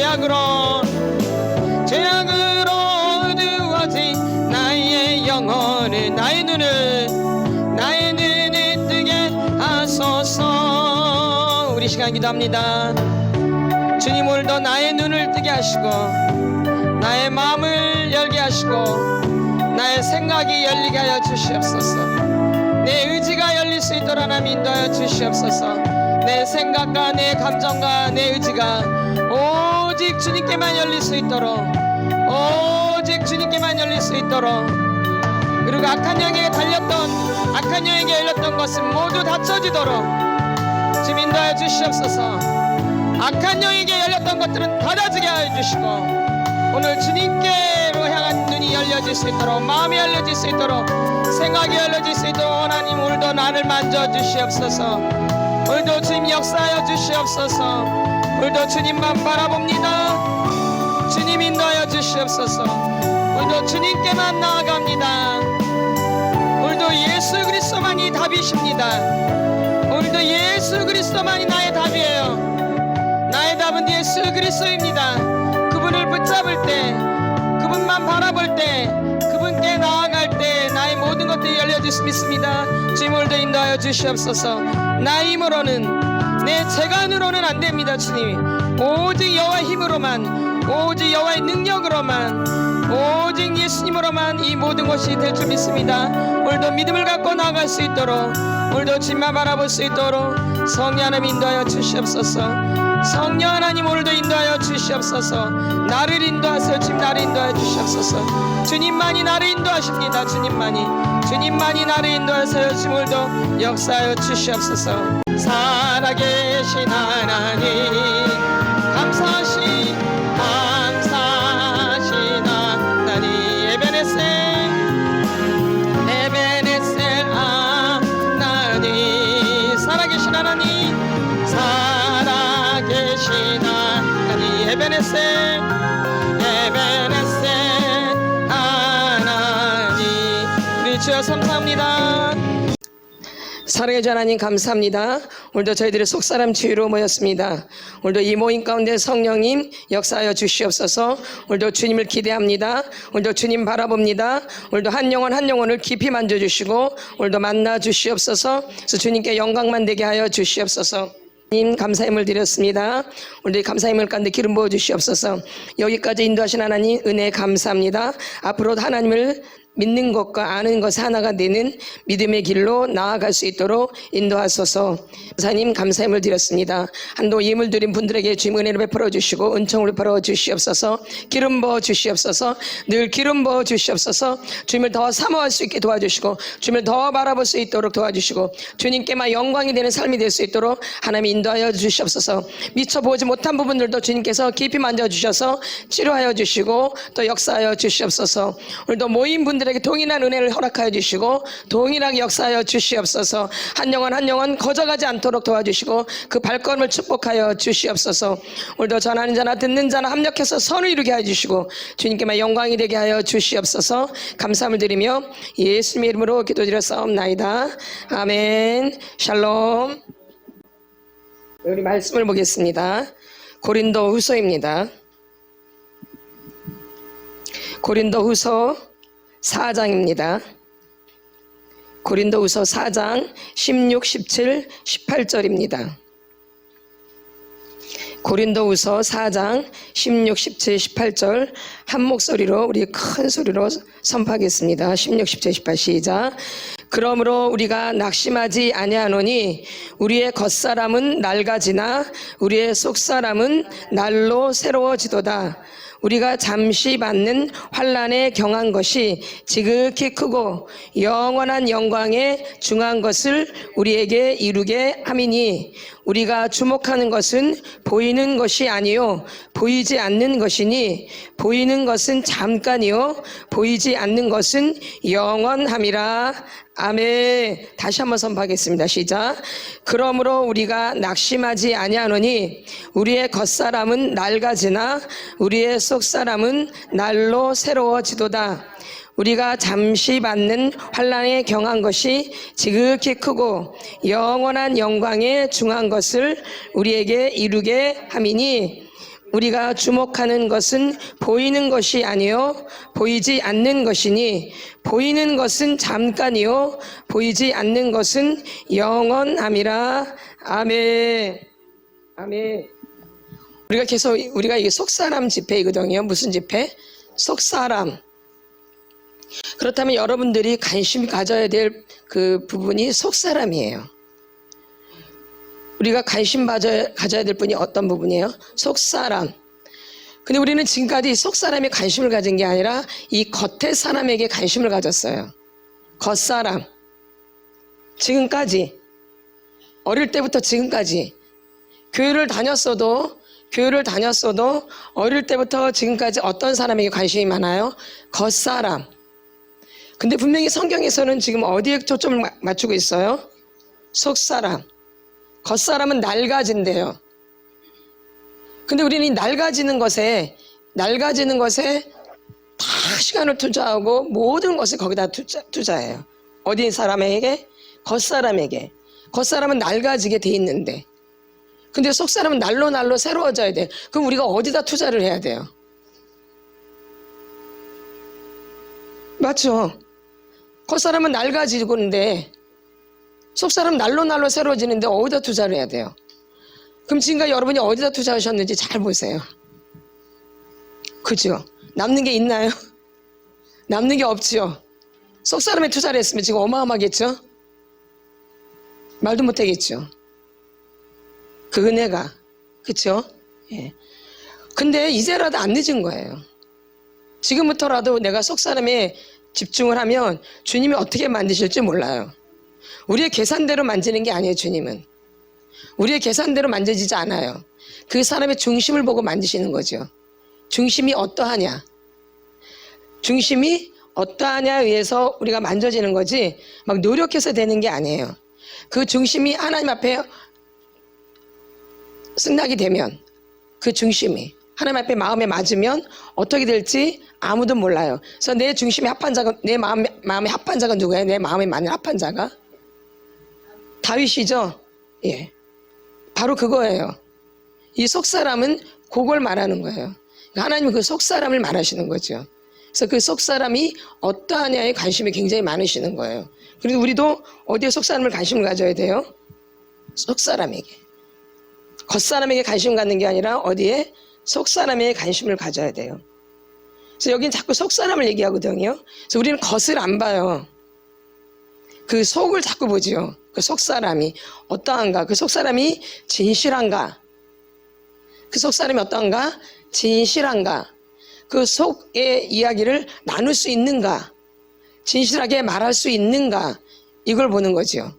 죄악으로 어두워진 나의 영혼을 나의 눈을 뜨게 하소서. 우리 시간 기도합니다. 주님, 오늘도 나의 눈을 뜨게 하시고 나의 마음을 열게 하시고 나의 생각이 열리게 하여 주시옵소서. 내 의지가 열릴 수 있도록 하나님 인도하여 주시옵소서. 내 생각과 내 감정과 내 의지가 오직 주님께만 열릴 수 있도록, 오직 주님께만 열릴 수 있도록, 그리고 악한 영에게 열렸던 것은 모두 닫혀지도록 주님 인도하여 주시옵소서. 악한 영에게 열렸던 것들은 닫아지게 하여 주시고 오늘 주님께로 향한 눈이 열려질 수 있도록, 마음이 열려질 수 있도록, 생각이 열려질 수 있도록 하나님 오늘도 나를 만져주시옵소서. 오늘도 주님 역사하여 주시옵소서. 오늘도 주님만 바라봅니다. 주님 인도하여 주시옵소서. 오늘도 주님께만 나아갑니다. 오늘도 예수 그리스도만이 답이십니다. 오늘도 예수 그리스도만이 나의 답이에요. 나의 답은 예수 그리스도입니다. 그분을 붙잡을 때, 그분만 바라볼 때, 그분께 나아갈 때 나의 모든 것들이 열려질 수 믿습니다. 주님 오늘도 인도하여 주시옵소서. 나의 힘으로는, 내 재간으로는 안 됩니다. 주님, 오직 여호와의 힘으로만, 오직 여호와의 능력으로만, 오직 예수님으로만 이 모든 것이 될 줄 믿습니다. 오늘도 믿음을 갖고 나아갈 수 있도록, 오늘도 주님만 바라볼 수 있도록 성령 하나님 인도하여 주시옵소서. 성령 하나님 오늘도 인도하여 주시옵소서. 나를 인도하세요. 주님 나를 인도하여 주시옵소서. 주님만이 나를 인도하십니다. 주님만이 나를 인도하세요. 주님 오늘도 역사하여 주시옵소서. 살아계신 하나님 감사하신 하나님 에베네셀 하나님 살아계신 하나님 에베네셀 하나님 우리 주여 감사합니다. 사랑의 주 하나님 감사합니다. 오늘도 저희들의 속사람 치유로 모였습니다. 오늘도 이 모임 가운데 성령님 역사하여 주시옵소서. 오늘도 주님을 기대합니다. 오늘도 주님 바라봅니다. 오늘도 한 영혼을 깊이 만져주시고 오늘도 만나 주시옵소서. 그래서 주님께 영광만 되게 하여 주시옵소서. 님 감사함을 드렸습니다. 오늘 감사함을 가운데 기름 부어 주시옵소서. 여기까지 인도하신 하나님 은혜 감사합니다. 앞으로도 하나님을 믿는 것과 아는 것이 하나가 되는 믿음의 길로 나아갈 수 있도록 인도하소서. 목사님 감사함을 드렸습니다. 한도 예물 드린 분들에게 주님 은혜를 베풀어 주시고 은총을 베풀어 주시옵소서. 기름 부어 주시옵소서. 늘 기름 부어 주시옵소서. 주님을 더 사모할 수 있게 도와주시고 주님을 더 바라볼 수 있도록 도와주시고 주님께만 영광이 되는 삶이 될 수 있도록 하나님 인도하여 주시옵소서. 미처 보지 못한 부분들도 주님께서 깊이 만져주셔서 치료하여 주시고 또 역사하여 주시옵소서. 오늘도 모인 분들에게 동일한 은혜를 허락하여 주시고 동일하게 역사하여 주시옵소서. 한 영혼 거저가지 않도록 도와주시고 그 발걸음을 축복하여 주시옵소서. 오늘도 전하는 자나 듣는 자나 합력해서 선을 이루게 하여 주시고 주님께만 영광이 되게 하여 주시옵소서. 감사함을 드리며 예수님의 이름으로 기도드렸사옵나이다. 아멘. 샬롬. 우리 말씀을 보겠습니다. 고린도 후서입니다. 고린도 후서 4장입니다. 고린도후서 4장 16, 17, 18절입니다. 고린도후서 4장 16, 17, 18절 한 목소리로 우리 큰 소리로 선포하겠습니다. 16, 17, 18 시작. 그러므로 우리가 낙심하지 아니하노니 우리의 겉사람은 낡아지나 우리의 속사람은 날로 새로워지도다. 우리가 잠시 받는 환난에 경한 것이 지극히 크고 영원한 영광에 중한 것을 우리에게 이루게 함이니 우리가 주목하는 것은 보이는 것이 아니요 보이지 않는 것이니 보이는 것은 잠깐이요 보이지 않는 것은 영원함이라. 아멘. 다시 한번 선포하겠습니다. 시작. 그러므로 우리가 낙심하지 아니하노니 우리의 겉사람은 낡아지나 우리의 속사람은 날로 새로워지도다. 우리가 잠시 받는 환난에 경한 것이 지극히 크고 영원한 영광에 중한 것을 우리에게 이루게 함이니 우리가 주목하는 것은 보이는 것이 아니요 보이지 않는 것이니 보이는 것은 잠깐이요 보이지 않는 것은 영원함이라. 아멘. 아멘. 우리가 이게 속사람 집회이거든요. 무슨 집회? 속사람. 그렇다면 여러분들이 관심 가져야 될 그 부분이 속사람이에요. 우리가 관심 가져야 될 분이 어떤 부분이에요? 속사람. 근데 우리는 지금까지 속사람에 관심을 가진 게 아니라 이 겉의 사람에게 관심을 가졌어요. 겉사람. 지금까지, 어릴 때부터 지금까지 교회를 다녔어도 어릴 때부터 지금까지 어떤 사람에게 관심이 많아요? 겉사람. 근데 분명히 성경에서는 지금 어디에 초점을 맞추고 있어요? 속사람. 겉사람은 낡아진대요. 근데 우리는 이 낡아지는 것에 다 시간을 투자하고 모든 것을 거기다 투자해요. 어디 사람에게? 겉사람에게. 겉사람은 낡아지게 돼 있는데, 근데 속사람은 날로 새로워져야 돼. 그럼 우리가 어디다 투자를 해야 돼요? 맞죠? 겉사람은 낡아지고 있는데 속사람은 날로 새로워지는데 어디다 투자를 해야 돼요? 그럼 지금까지 여러분이 어디다 투자하셨는지 잘 보세요. 그죠? 남는 게 있나요? 남는 게 없죠. 속사람에 투자를 했으면 지금 어마어마하겠죠? 말도 못하겠죠. 그 은혜가. 그쵸? 예. 근데 이제라도 안 늦은 거예요. 지금부터라도 내가 속사람에 집중을 하면 주님이 어떻게 만드실지 몰라요. 우리의 계산대로 만지는 게 아니에요. 주님은 우리의 계산대로 만져지지 않아요. 그 사람의 중심을 보고 만드시는 거죠. 중심이 어떠하냐, 중심이 어떠하냐에 의해서 우리가 만져지는 거지, 막 노력해서 되는 게 아니에요. 그 중심이 하나님 앞에 승낙이 되면, 그 중심이 하나님 앞에 마음에 맞으면 어떻게 될지 아무도 몰라요. 그래서 내 중심에 합한 자가, 내 마음에 합한 자가 누구예요? 내 마음에 맞는 합한 자가 다윗이죠. 예, 바로 그거예요. 이 속사람은 그걸 말하는 거예요. 하나님은 그 속사람을 말하시는 거죠. 그래서 그 속사람이 어떠하냐에 관심이 굉장히 많으시는 거예요. 그리고 우리도 어디에 속사람을 관심을 가져야 돼요? 속사람에게. 겉사람에게 관심 갖는 게 아니라 어디에? 속사람에게 관심을 가져야 돼요. 그래서 여긴 자꾸 속사람을 얘기하거든요. 그래서 우리는 겉을 안 봐요. 그 속을 자꾸 보지요. 그 속사람이 어떠한가? 그 속사람이 진실한가? 그 속사람이 어떠한가? 진실한가? 그 속의 이야기를 나눌 수 있는가? 진실하게 말할 수 있는가? 이걸 보는 거죠.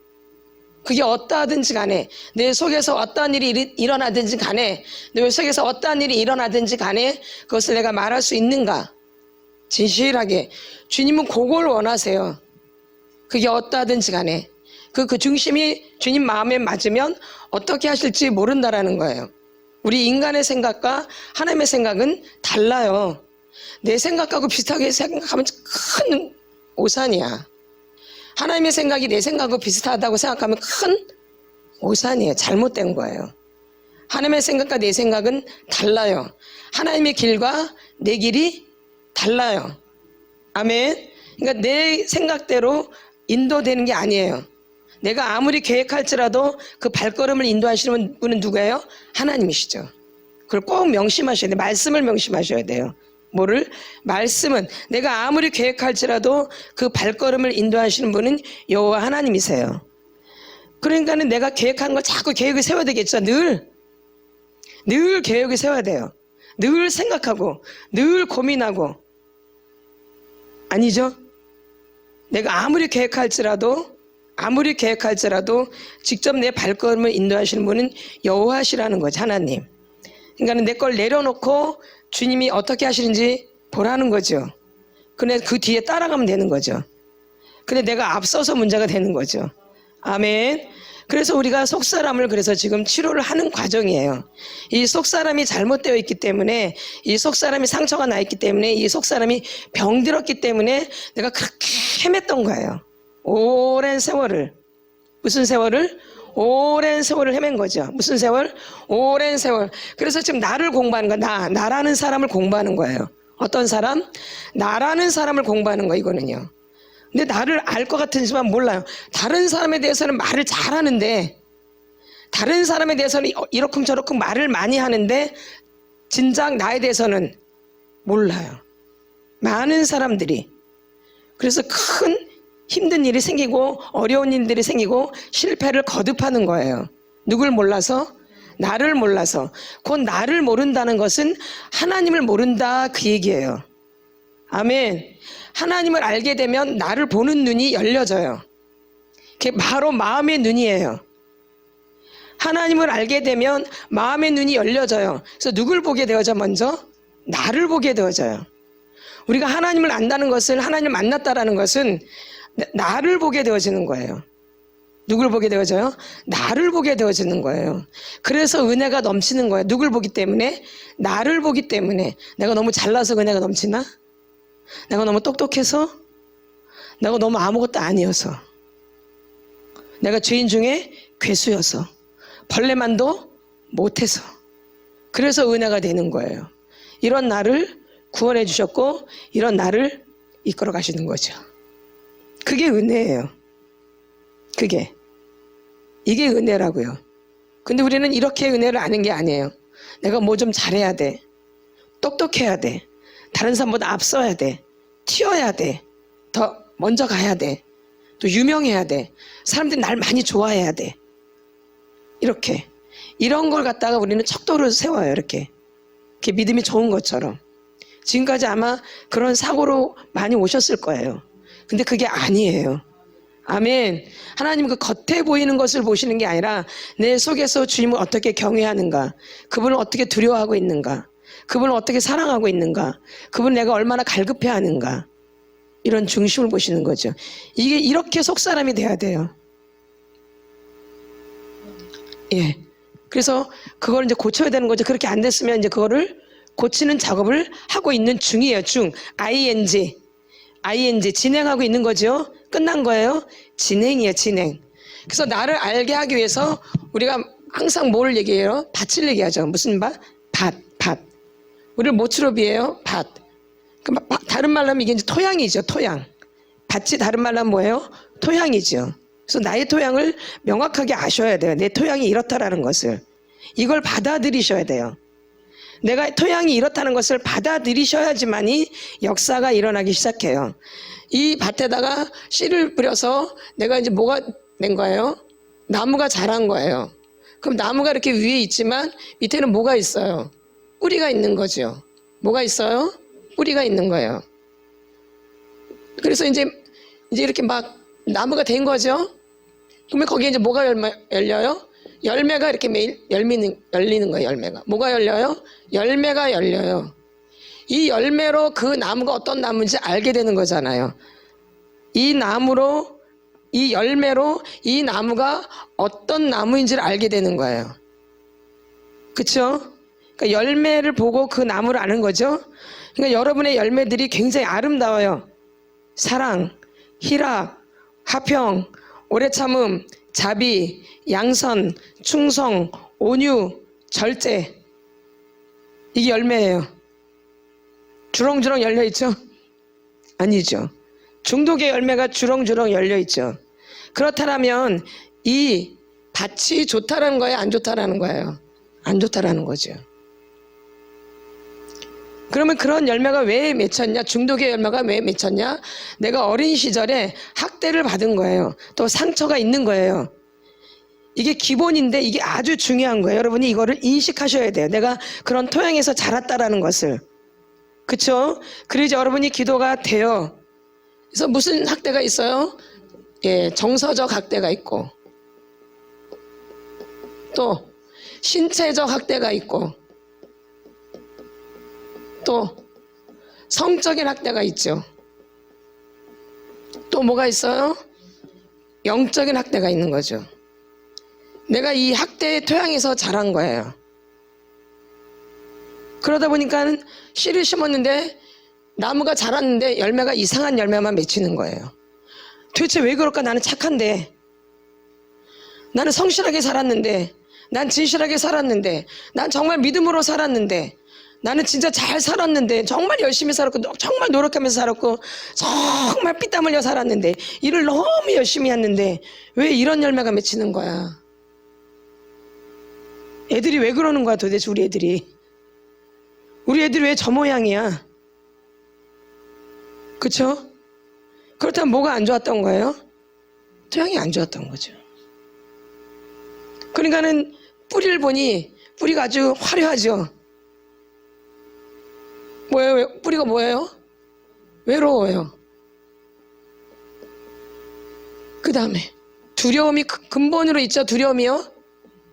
그게 어떠하든지 간에, 내 속에서 어떠한 일이 일어나든지 간에, 내 속에서 어떠한 일이 일어나든지 간에 그것을 내가 말할 수 있는가? 진실하게. 주님은 그걸 원하세요. 그게 어떠하든지 간에 그 중심이 주님 마음에 맞으면 어떻게 하실지 모른다라는 거예요. 우리 인간의 생각과 하나님의 생각은 달라요. 내 생각하고 비슷하게 생각하면 큰 오산이야. 하나님의 생각이 내 생각하고 비슷하다고 생각하면 큰 오산이에요. 잘못된 거예요. 하나님의 생각과 내 생각은 달라요. 하나님의 길과 내 길이 달라요. 아멘. 그러니까 내 생각대로 인도되는 게 아니에요. 내가 아무리 계획할지라도 그 발걸음을 인도하시는 분은 누구예요? 하나님이시죠. 그걸 꼭 명심하셔야 돼요. 말씀을 명심하셔야 돼요. 뭐를? 말씀은 내가 아무리 계획할지라도 그 발걸음을 인도하시는 분은 여호와 하나님이세요. 그러니까는 내가 계획하는 걸 자꾸 계획을 세워야 되겠죠. 늘 계획을 세워야 돼요. 늘 생각하고 늘 고민하고. 아니죠? 내가 아무리 계획할지라도 직접 내 발걸음을 인도하시는 분은 여호와시라는 거죠. 하나님. 그러니까 내 걸 내려놓고 주님이 어떻게 하시는지 보라는 거죠. 근데 그 뒤에 따라가면 되는 거죠. 근데 내가 앞서서 문제가 되는 거죠. 아멘. 그래서 우리가 속사람을 그래서 지금 치료를 하는 과정이에요. 이 속사람이 잘못되어 있기 때문에, 이 속사람이 상처가 나 있기 때문에, 이 속사람이 병들었기 때문에 내가 그렇게 헤맸던 거예요. 오랜 세월을. 무슨 세월을? 오랜 세월을 헤맨 거죠. 무슨 세월? 오랜 세월. 그래서 지금 나를 공부하는 거야. 나라는 사람을 공부하는 거예요. 어떤 사람? 나라는 사람을 공부하는 거 이거는요. 근데 나를 알 것 같지만 몰라요. 다른 사람에 대해서는 말을 잘하는데, 다른 사람에 대해서는 이러쿵저러쿵 말을 많이 하는데 진작 나에 대해서는 몰라요. 많은 사람들이. 그래서 큰 힘든 일이 생기고 어려운 일들이 생기고 실패를 거듭하는 거예요. 누굴 몰라서? 나를 몰라서. 곧 나를 모른다는 것은 하나님을 모른다 그 얘기예요. 아멘. 하나님을 알게 되면 나를 보는 눈이 열려져요. 그게 바로 마음의 눈이에요. 하나님을 알게 되면 마음의 눈이 열려져요. 그래서 누굴 보게 되어져? 먼저 나를 보게 되어져요. 우리가 하나님을 안다는 것을, 하나님을 만났다라는 것은 나를 보게 되어지는 거예요. 누굴 보게 되어져요? 나를 보게 되어지는 거예요. 그래서 은혜가 넘치는 거예요. 누굴 보기 때문에? 나를 보기 때문에. 내가 너무 잘나서 은혜가 넘치나? 내가 너무 똑똑해서? 내가 너무 아무것도 아니어서? 내가 죄인 중에 괴수여서? 벌레만도 못해서? 그래서 은혜가 되는 거예요. 이런 나를 구원해 주셨고 이런 나를 이끌어 가시는 거죠. 그게 은혜예요. 이게 은혜라고요. 근데 우리는 이렇게 은혜를 아는 게 아니에요. 내가 뭐 좀 잘해야 돼. 똑똑해야 돼. 다른 사람보다 앞서야 돼. 튀어야 돼. 더 먼저 가야 돼. 또 유명해야 돼. 사람들이 날 많이 좋아해야 돼. 이렇게. 이런 걸 갖다가 우리는 척도를 세워요. 이렇게 믿음이 좋은 것처럼. 지금까지 아마 그런 사고로 많이 오셨을 거예요. 근데 그게 아니에요. 아멘. 하나님 그 겉에 보이는 것을 보시는 게 아니라 내 속에서 주님을 어떻게 경외하는가, 그분을 어떻게 두려워하고 있는가, 그분을 어떻게 사랑하고 있는가, 그분을 내가 얼마나 갈급해하는가, 이런 중심을 보시는 거죠. 이게 이렇게 속사람이 돼야 돼요. 예. 그래서 그걸 이제 고쳐야 되는 거죠. 그렇게 안 됐으면 이제 그거를 고치는 작업을 하고 있는 중이에요. ing 진행하고 있는 거죠. 끝난 거예요. 진행이에요. 진행. 그래서 나를 알게 하기 위해서 우리가 항상 뭘 얘기해요? 밭을 얘기하죠. 무슨 밭? 밭. 우리를 뭐로 비해요? 밭. 다른 말로 하면 이게 이제 토양이죠. 토양. 밭이 다른 말로 하면 뭐예요? 토양이죠. 그래서 나의 토양을 명확하게 아셔야 돼요. 내 토양이 이렇다라는 것을. 이걸 받아들이셔야 돼요. 내가 토양이 이렇다는 것을 받아들이셔야지만이 역사가 일어나기 시작해요. 이 밭에다가 씨를 뿌려서 내가 이제 뭐가 된 거예요? 나무가 자란 거예요. 그럼 나무가 이렇게 위에 있지만 밑에는 뭐가 있어요? 뿌리가 있는 거죠. 뭐가 있어요? 뿌리가 있는 거예요. 그래서 이제 이렇게 막 나무가 된 거죠. 그러면 거기에 이제 뭐가 열려요? 열매가 이렇게 매일 열리는 거예요. 열매가. 뭐가 열려요? 열매가 열려요. 이 열매로 그 나무가 어떤 나무인지 알게 되는 거잖아요. 이 열매로 이 나무가 어떤 나무인지를 알게 되는 거예요. 그렇죠? 그러니까 열매를 보고 그 나무를 아는 거죠. 그러니까 여러분의 열매들이 굉장히 아름다워요. 사랑, 희락, 화평, 오래 참음, 자비, 양선, 충성, 온유, 절제. 이게 열매예요. 주렁주렁 열려있죠? 아니죠. 중독의 열매가 주렁주렁 열려있죠. 그렇다면 이 밭이 좋다라는 거예요? 안 좋다라는 거예요? 안 좋다라는 거죠. 그러면 그런 열매가 왜 맺혔냐? 중독의 열매가 왜 맺혔냐? 내가 어린 시절에 학대를 받은 거예요. 또 상처가 있는 거예요. 이게 기본인데 이게 아주 중요한 거예요. 여러분이 이거를 인식하셔야 돼요. 내가 그런 토양에서 자랐다라는 것을. 그렇죠? 그래서 여러분이 기도가 돼요. 그래서 무슨 학대가 있어요? 예, 정서적 학대가 있고 또 신체적 학대가 있고 또 성적인 학대가 있죠. 또 뭐가 있어요? 영적인 학대가 있는 거죠. 내가 이 학대의 토양에서 자란 거예요. 그러다 보니까 씨를 심었는데 나무가 자랐는데 열매가 이상한 열매만 맺히는 거예요. 도대체 왜 그럴까? 나는 착한데. 나는 성실하게 살았는데, 난 진실하게 살았는데, 난 정말 믿음으로 살았는데, 나는 진짜 잘 살았는데, 정말 열심히 살았고, 정말 노력하면서 살았고, 정말 피땀 흘려 살았는데, 일을 너무 열심히 했는데 왜 이런 열매가 맺히는 거야? 애들이 왜 그러는 거야 도대체? 우리 애들이 왜 저 모양이야? 그쵸? 그렇다면 뭐가 안 좋았던 거예요? 토양이 안 좋았던 거죠. 그러니까는 뿌리를 보니 뿌리가 아주 화려하죠. 뭐예요? 뿌리가 뭐예요? 외로워요. 그 다음에 두려움이 근본으로 있죠. 두려움이요?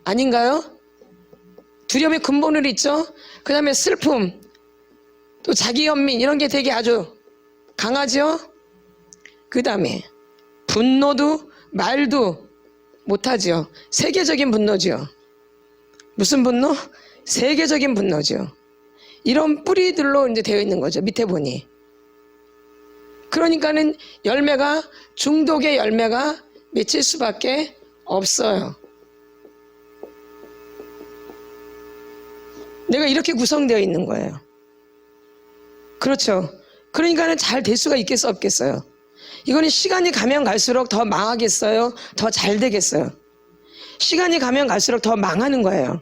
아닌가요? 두려움이 근본으로 있죠. 그 다음에 슬픔, 또 자기 연민, 이런 게 되게 아주 강하죠. 그 다음에 분노도 말도 못하죠. 세계적인 분노죠. 무슨 분노? 세계적인 분노죠. 이런 뿌리들로 이제 되어 있는 거죠. 밑에 보니. 그러니까는 열매가, 중독의 열매가 맺힐 수밖에 없어요. 내가 이렇게 구성되어 있는 거예요. 그렇죠. 그러니까는 잘 될 수가 있겠어, 없겠어요? 이거는 시간이 가면 갈수록 더 망하겠어요? 더 잘 되겠어요? 시간이 가면 갈수록 더 망하는 거예요.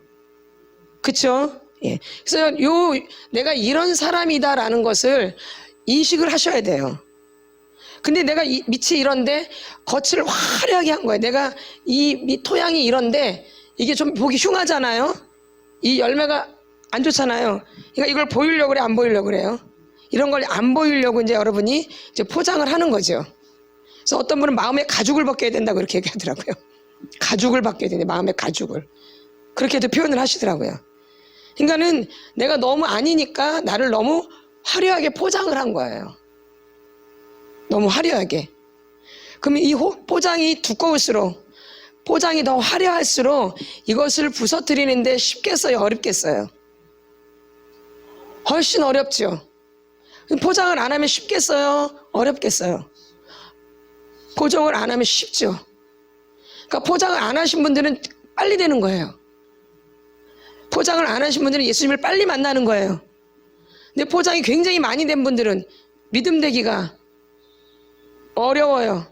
그쵸? 예. 그래서 내가 이런 사람이다라는 것을 인식을 하셔야 돼요. 근데 내가 밑이 이런데 겉을 화려하게 한 거예요. 내가 이 토양이 이런데 이게 좀 보기 흉하잖아요. 이 열매가 안 좋잖아요. 그러니까 이걸 보이려고 그래, 안 보이려고 그래요? 이런 걸 안 보이려고 이제 여러분이 이제 포장을 하는 거죠. 그래서 어떤 분은 마음에 가죽을 벗겨야 된다고 이렇게 얘기하더라고요. 가죽을 벗겨야 되는데, 마음에 가죽을. 그렇게도 표현을 하시더라고요. 그러니까는 내가 너무 아니니까 나를 너무 화려하게 포장을 한 거예요. 너무 화려하게. 그럼 이 포장이 두꺼울수록, 포장이 더 화려할수록 이것을 부서뜨리는데 쉽겠어요, 어렵겠어요? 훨씬 어렵죠. 포장을 안 하면 쉽겠어요, 어렵겠어요? 포장을 안 하면 쉽죠. 그러니까 포장을 안 하신 분들은 빨리 되는 거예요. 포장을 안 하신 분들은 예수님을 빨리 만나는 거예요. 근데 포장이 굉장히 많이 된 분들은 믿음 되기가 어려워요.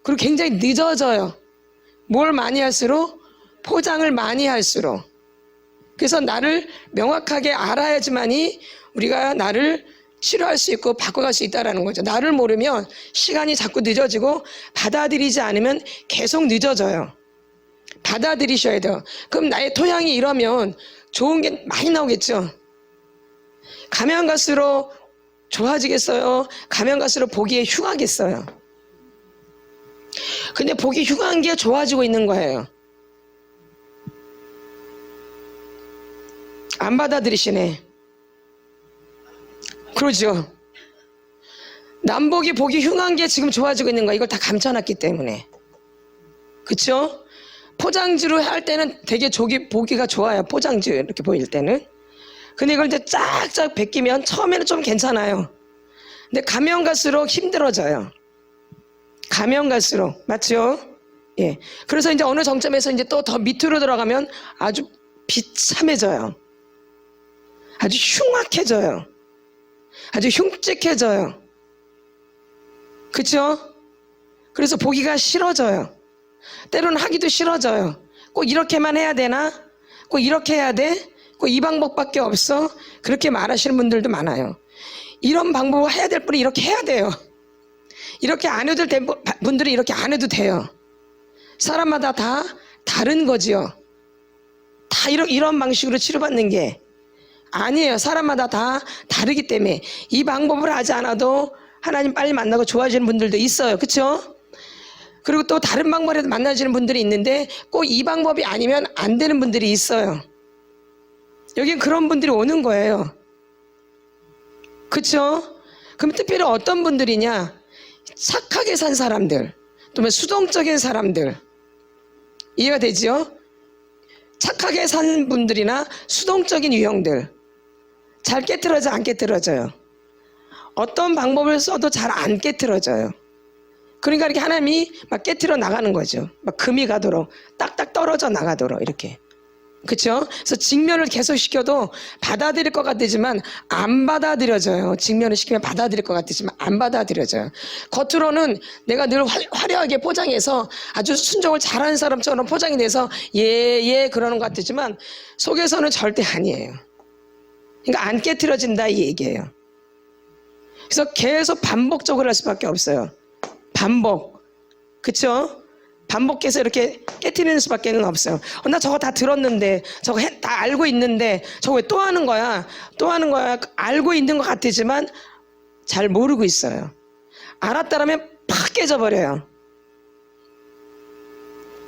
그리고 굉장히 늦어져요. 뭘 많이 할수록? 포장을 많이 할수록. 그래서 나를 명확하게 알아야지만이 우리가 나를 치료할 수 있고 바꿔갈 수 있다는 거죠. 나를 모르면 시간이 자꾸 늦어지고 받아들이지 않으면 계속 늦어져요. 받아들이셔야 돼요. 그럼 나의 토양이 이러면 좋은 게 많이 나오겠죠. 가면 갈수록 좋아지겠어요? 가면 갈수록 보기에 흉하겠어요? 근데 보기 흉한 게 좋아지고 있는 거예요. 안 받아들이시네. 그러죠. 남보기 보기 흉한 게 지금 좋아지고 있는 거야. 이걸 다 감춰놨기 때문에. 그쵸? 포장지로 할 때는 되게 보기가 좋아요. 포장지 이렇게 보일 때는. 근데 이걸 이제 쫙쫙 벗기면 처음에는 좀 괜찮아요. 근데 가면 갈수록 힘들어져요. 가면 갈수록. 맞죠? 예. 그래서 이제 어느 정점에서 이제 또 더 밑으로 들어가면 아주 비참해져요. 아주 흉악해져요. 아주 흉측해져요. 그쵸? 그래서 보기가 싫어져요. 때로는 하기도 싫어져요. 꼭 이렇게만 해야 되나? 꼭 이렇게 해야 돼? 꼭 이 방법밖에 없어? 그렇게 말하시는 분들도 많아요. 이런 방법을 해야 될 분이 이렇게 해야 돼요. 이렇게 안 해도 될 분들이 이렇게 안 해도 돼요. 사람마다 다 다른 거지요. 다 이런 방식으로 치료받는 게 아니에요. 사람마다 다 다르기 때문에 이 방법을 하지 않아도 하나님 빨리 만나고 좋아지는 분들도 있어요. 그렇죠? 그리고 또 다른 방법으로 만나지는 분들이 있는데 꼭 이 방법이 아니면 안 되는 분들이 있어요. 여긴 그런 분들이 오는 거예요. 그렇죠? 그럼 특별히 어떤 분들이냐? 착하게 산 사람들, 또 수동적인 사람들. 이해가 되죠? 착하게 산 분들이나 수동적인 유형들. 잘 깨트려져, 안 깨트려져요? 어떤 방법을 써도 잘 안 깨트려져요. 그러니까 이렇게 하나님이 막 깨트려 나가는 거죠. 막 금이 가도록 딱딱 떨어져 나가도록 이렇게. 그렇죠? 그래서 직면을 계속 시켜도 받아들일 것 같지만 안 받아들여져요. 직면을 시키면 받아들일 것 같지만 안 받아들여져요. 겉으로는 내가 늘 화려하게 포장해서 아주 순종을 잘하는 사람처럼 포장이 돼서 예 그러는 것 같지만 속에서는 절대 아니에요. 그러니까 안 깨트려진다 이 얘기예요. 그래서 계속 반복적으로 할 수밖에 없어요. 반복. 그쵸? 반복해서 이렇게 깨트리는 수밖에 없어요. 나 저거 다 들었는데, 저거 다 알고 있는데, 저거 왜 또 하는 거야? 또 하는 거야? 알고 있는 것 같지만 잘 모르고 있어요. 알았다라면 팍 깨져버려요.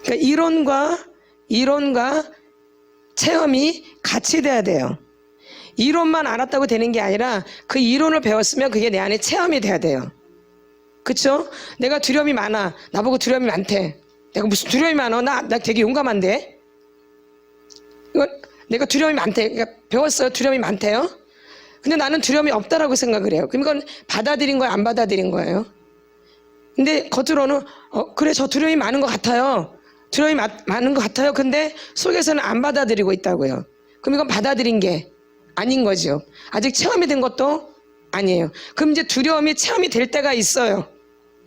그러니까 이론과 체험이 같이 돼야 돼요. 이론만 알았다고 되는 게 아니라 그 이론을 배웠으면 그게 내 안에 체험이 돼야 돼요. 그쵸? 내가 두려움이 많아. 나보고 두려움이 많대. 내가 무슨 두려움이 많아? 나 되게 용감한데? 내가 두려움이 많대. 그러니까 배웠어요. 두려움이 많대요. 근데 나는 두려움이 없다라고 생각을 해요. 그럼 이건 받아들인 거예요? 안 받아들인 거예요? 근데 겉으로는 그래 저 두려움이 많은 것 같아요. 두려움이 많은 것 같아요. 근데 속에서는 안 받아들이고 있다고요. 그럼 이건 받아들인 게 아닌 거죠. 아직 체험이 된 것도 아니에요. 그럼 이제 두려움이 체험이 될 때가 있어요.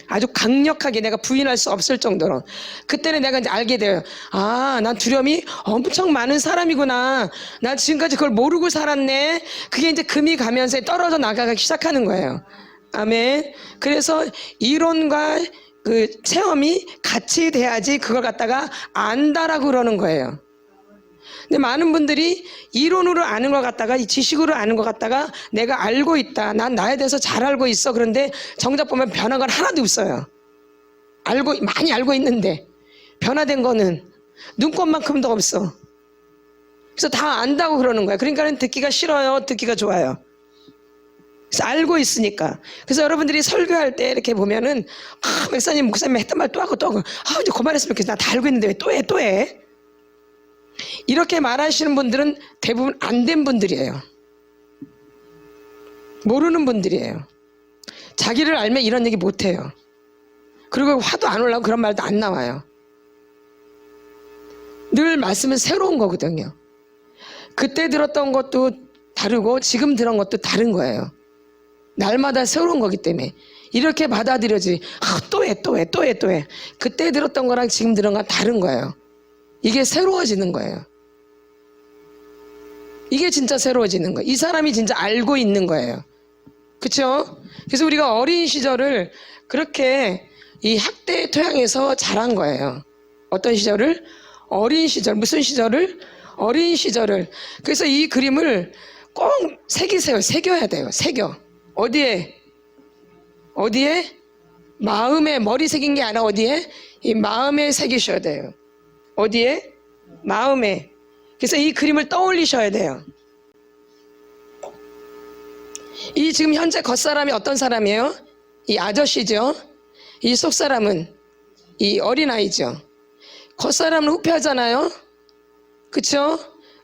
아주 강력하게 내가 부인할 수 없을 정도로. 그때는 내가 이제 알게 돼요. 아, 난 두려움이 엄청 많은 사람이구나. 난 지금까지 그걸 모르고 살았네. 그게 이제 금이 가면서 떨어져 나가기 시작하는 거예요. 아멘. 그래서 이론과 그 체험이 같이 돼야지 그걸 갖다가 안다라고 그러는 거예요. 근데 많은 분들이 이론으로 아는 것 같다가 지식으로 아는 것 같다가 내가 알고 있다. 난 나에 대해서 잘 알고 있어. 그런데 정작 보면 변한 건 하나도 없어요. 많이 알고 있는데 변화된 거는 눈꼽만큼도 없어. 그래서 다 안다고 그러는 거야. 그러니까는 듣기가 싫어요. 듣기가 좋아요. 그래서 알고 있으니까. 그래서 여러분들이 설교할 때 이렇게 보면은 목사님 했던 말 또 하고 이제 그만했으면 좋겠어. 나 다 알고 있는데 왜 또 해? 이렇게 말하시는 분들은 대부분 안 된 분들이에요. 모르는 분들이에요. 자기를 알면 이런 얘기 못해요. 그리고 화도 안 올라오고 그런 말도 안 나와요. 늘 말씀은 새로운 거거든요. 그때 들었던 것도 다르고 지금 들은 것도 다른 거예요. 날마다 새로운 거기 때문에 이렇게 받아들여지. 또 해. 그때 들었던 거랑 지금 들은 건 다른 거예요. 이게 새로워지는 거예요. 이게 진짜 새로워지는 거예요. 이 사람이 진짜 알고 있는 거예요. 그렇죠? 그래서 우리가 어린 시절을 그렇게 이 학대의 토양에서 자란 거예요. 어떤 시절을? 어린 시절. 무슨 시절을? 어린 시절을. 그래서 이 그림을 꼭 새기세요. 새겨야 돼요. 새겨. 어디에? 마음에. 머리 새긴 게 아니라 어디에? 이 마음에 새기셔야 돼요. 어디에? 마음에. 그래서 이 그림을 떠올리셔야 돼요. 이 지금 현재 겉사람이 어떤 사람이에요? 이 아저씨죠. 이 속사람은 이 어린아이죠. 겉사람은 후패하잖아요. 그쵸?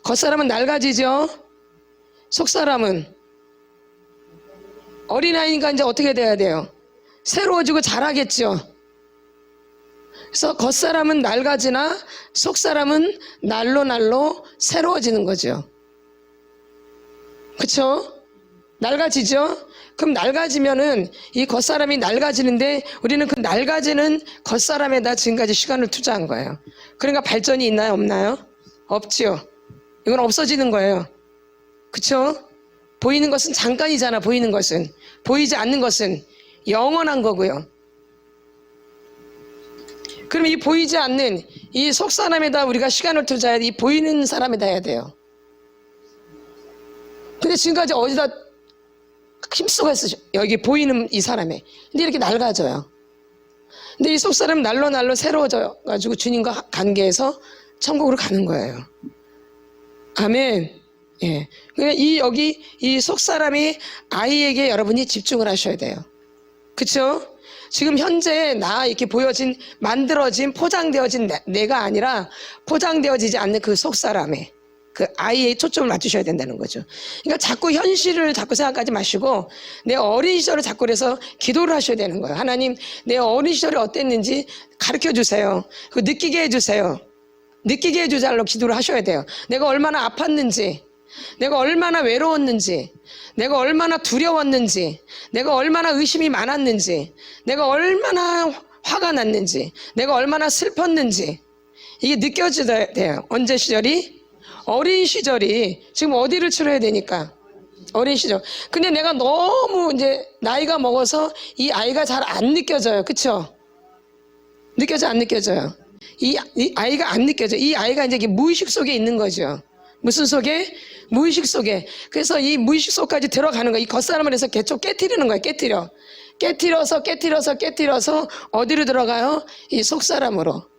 겉사람은 낡아지죠. 속사람은 어린아이니까 이제 어떻게 돼야 돼요? 새로워지고 자라겠죠. 그래서 겉사람은 낡아지나 속사람은 날로 새로워지는 거죠. 그쵸? 낡아지죠? 그럼 낡아지면은 이 겉사람이 낡아지는데 우리는 그 낡아지는 겉사람에다 지금까지 시간을 투자한 거예요. 그러니까 발전이 있나요? 없나요? 없지요. 이건 없어지는 거예요. 그쵸? 보이는 것은 잠깐이잖아. 보이는 것은. 보이지 않는 것은 영원한 거고요. 그럼 이 보이지 않는 이 속사람에다 우리가 시간을 투자해야 돼. 이 보이는 사람에다 해야 돼요. 근데 지금까지 어디다 힘쓰고 했으셔. 여기 보이는 이 사람에. 근데 이렇게 낡아져요. 근데 이 속사람은 날로 새로워져 가지고 주님과 관계에서 천국으로 가는 거예요. 아멘. 예. 그러니까 여기 이 속사람이 아이에게 여러분이 집중을 하셔야 돼요. 그쵸? 지금 현재 나 이렇게 만들어진, 포장되어진 내가 아니라 포장되어지지 않는 그 속사람에. 그 아이의 초점을 맞추셔야 된다는 거죠. 그러니까 자꾸 현실을 자꾸 생각하지 마시고 내 어린 시절을 자꾸 그래서 기도를 하셔야 되는 거예요. 하나님, 내 어린 시절이 어땠는지 가르쳐 주세요. 그 느끼게 해주세요. 느끼게 해주자로 기도를 하셔야 돼요. 내가 얼마나 아팠는지, 내가 얼마나 외로웠는지, 내가 얼마나 두려웠는지, 내가 얼마나 의심이 많았는지, 내가 얼마나 화가 났는지, 내가 얼마나 슬펐는지 이게 느껴져야 돼요. 언제 시절이? 어린 시절이. 지금 어디를 치러야 되니까? 어린 시절. 근데 내가 너무 이제 나이가 먹어서 이 아이가 잘 안 느껴져요. 그쵸? 느껴져, 안 느껴져요? 이 아이가 안 느껴져. 이 아이가 이제 무의식 속에 있는 거죠. 무슨 속에? 무의식 속에. 그래서 이 무의식 속까지 들어가는 거예요. 이 겉사람을 해서 계속 깨트리는 거예요. 깨트려서 어디로 들어가요? 이 속사람으로.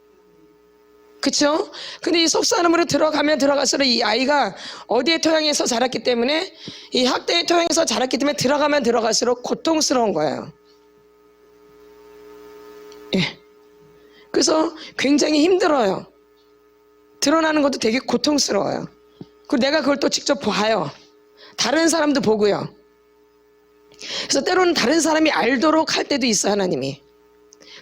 그쵸? 근데 이 속사람으로 들어가면 들어갈수록 이 아이가 어디에 토양에서 자랐기 때문에, 이 학대의 토양에서 자랐기 때문에 들어가면 들어갈수록 고통스러운 거예요. 예. 그래서 굉장히 힘들어요. 드러나는 것도 되게 고통스러워요. 그리고 내가 그걸 또 직접 봐요. 다른 사람도 보고요. 그래서 때로는 다른 사람이 알도록 할 때도 있어요. 하나님이.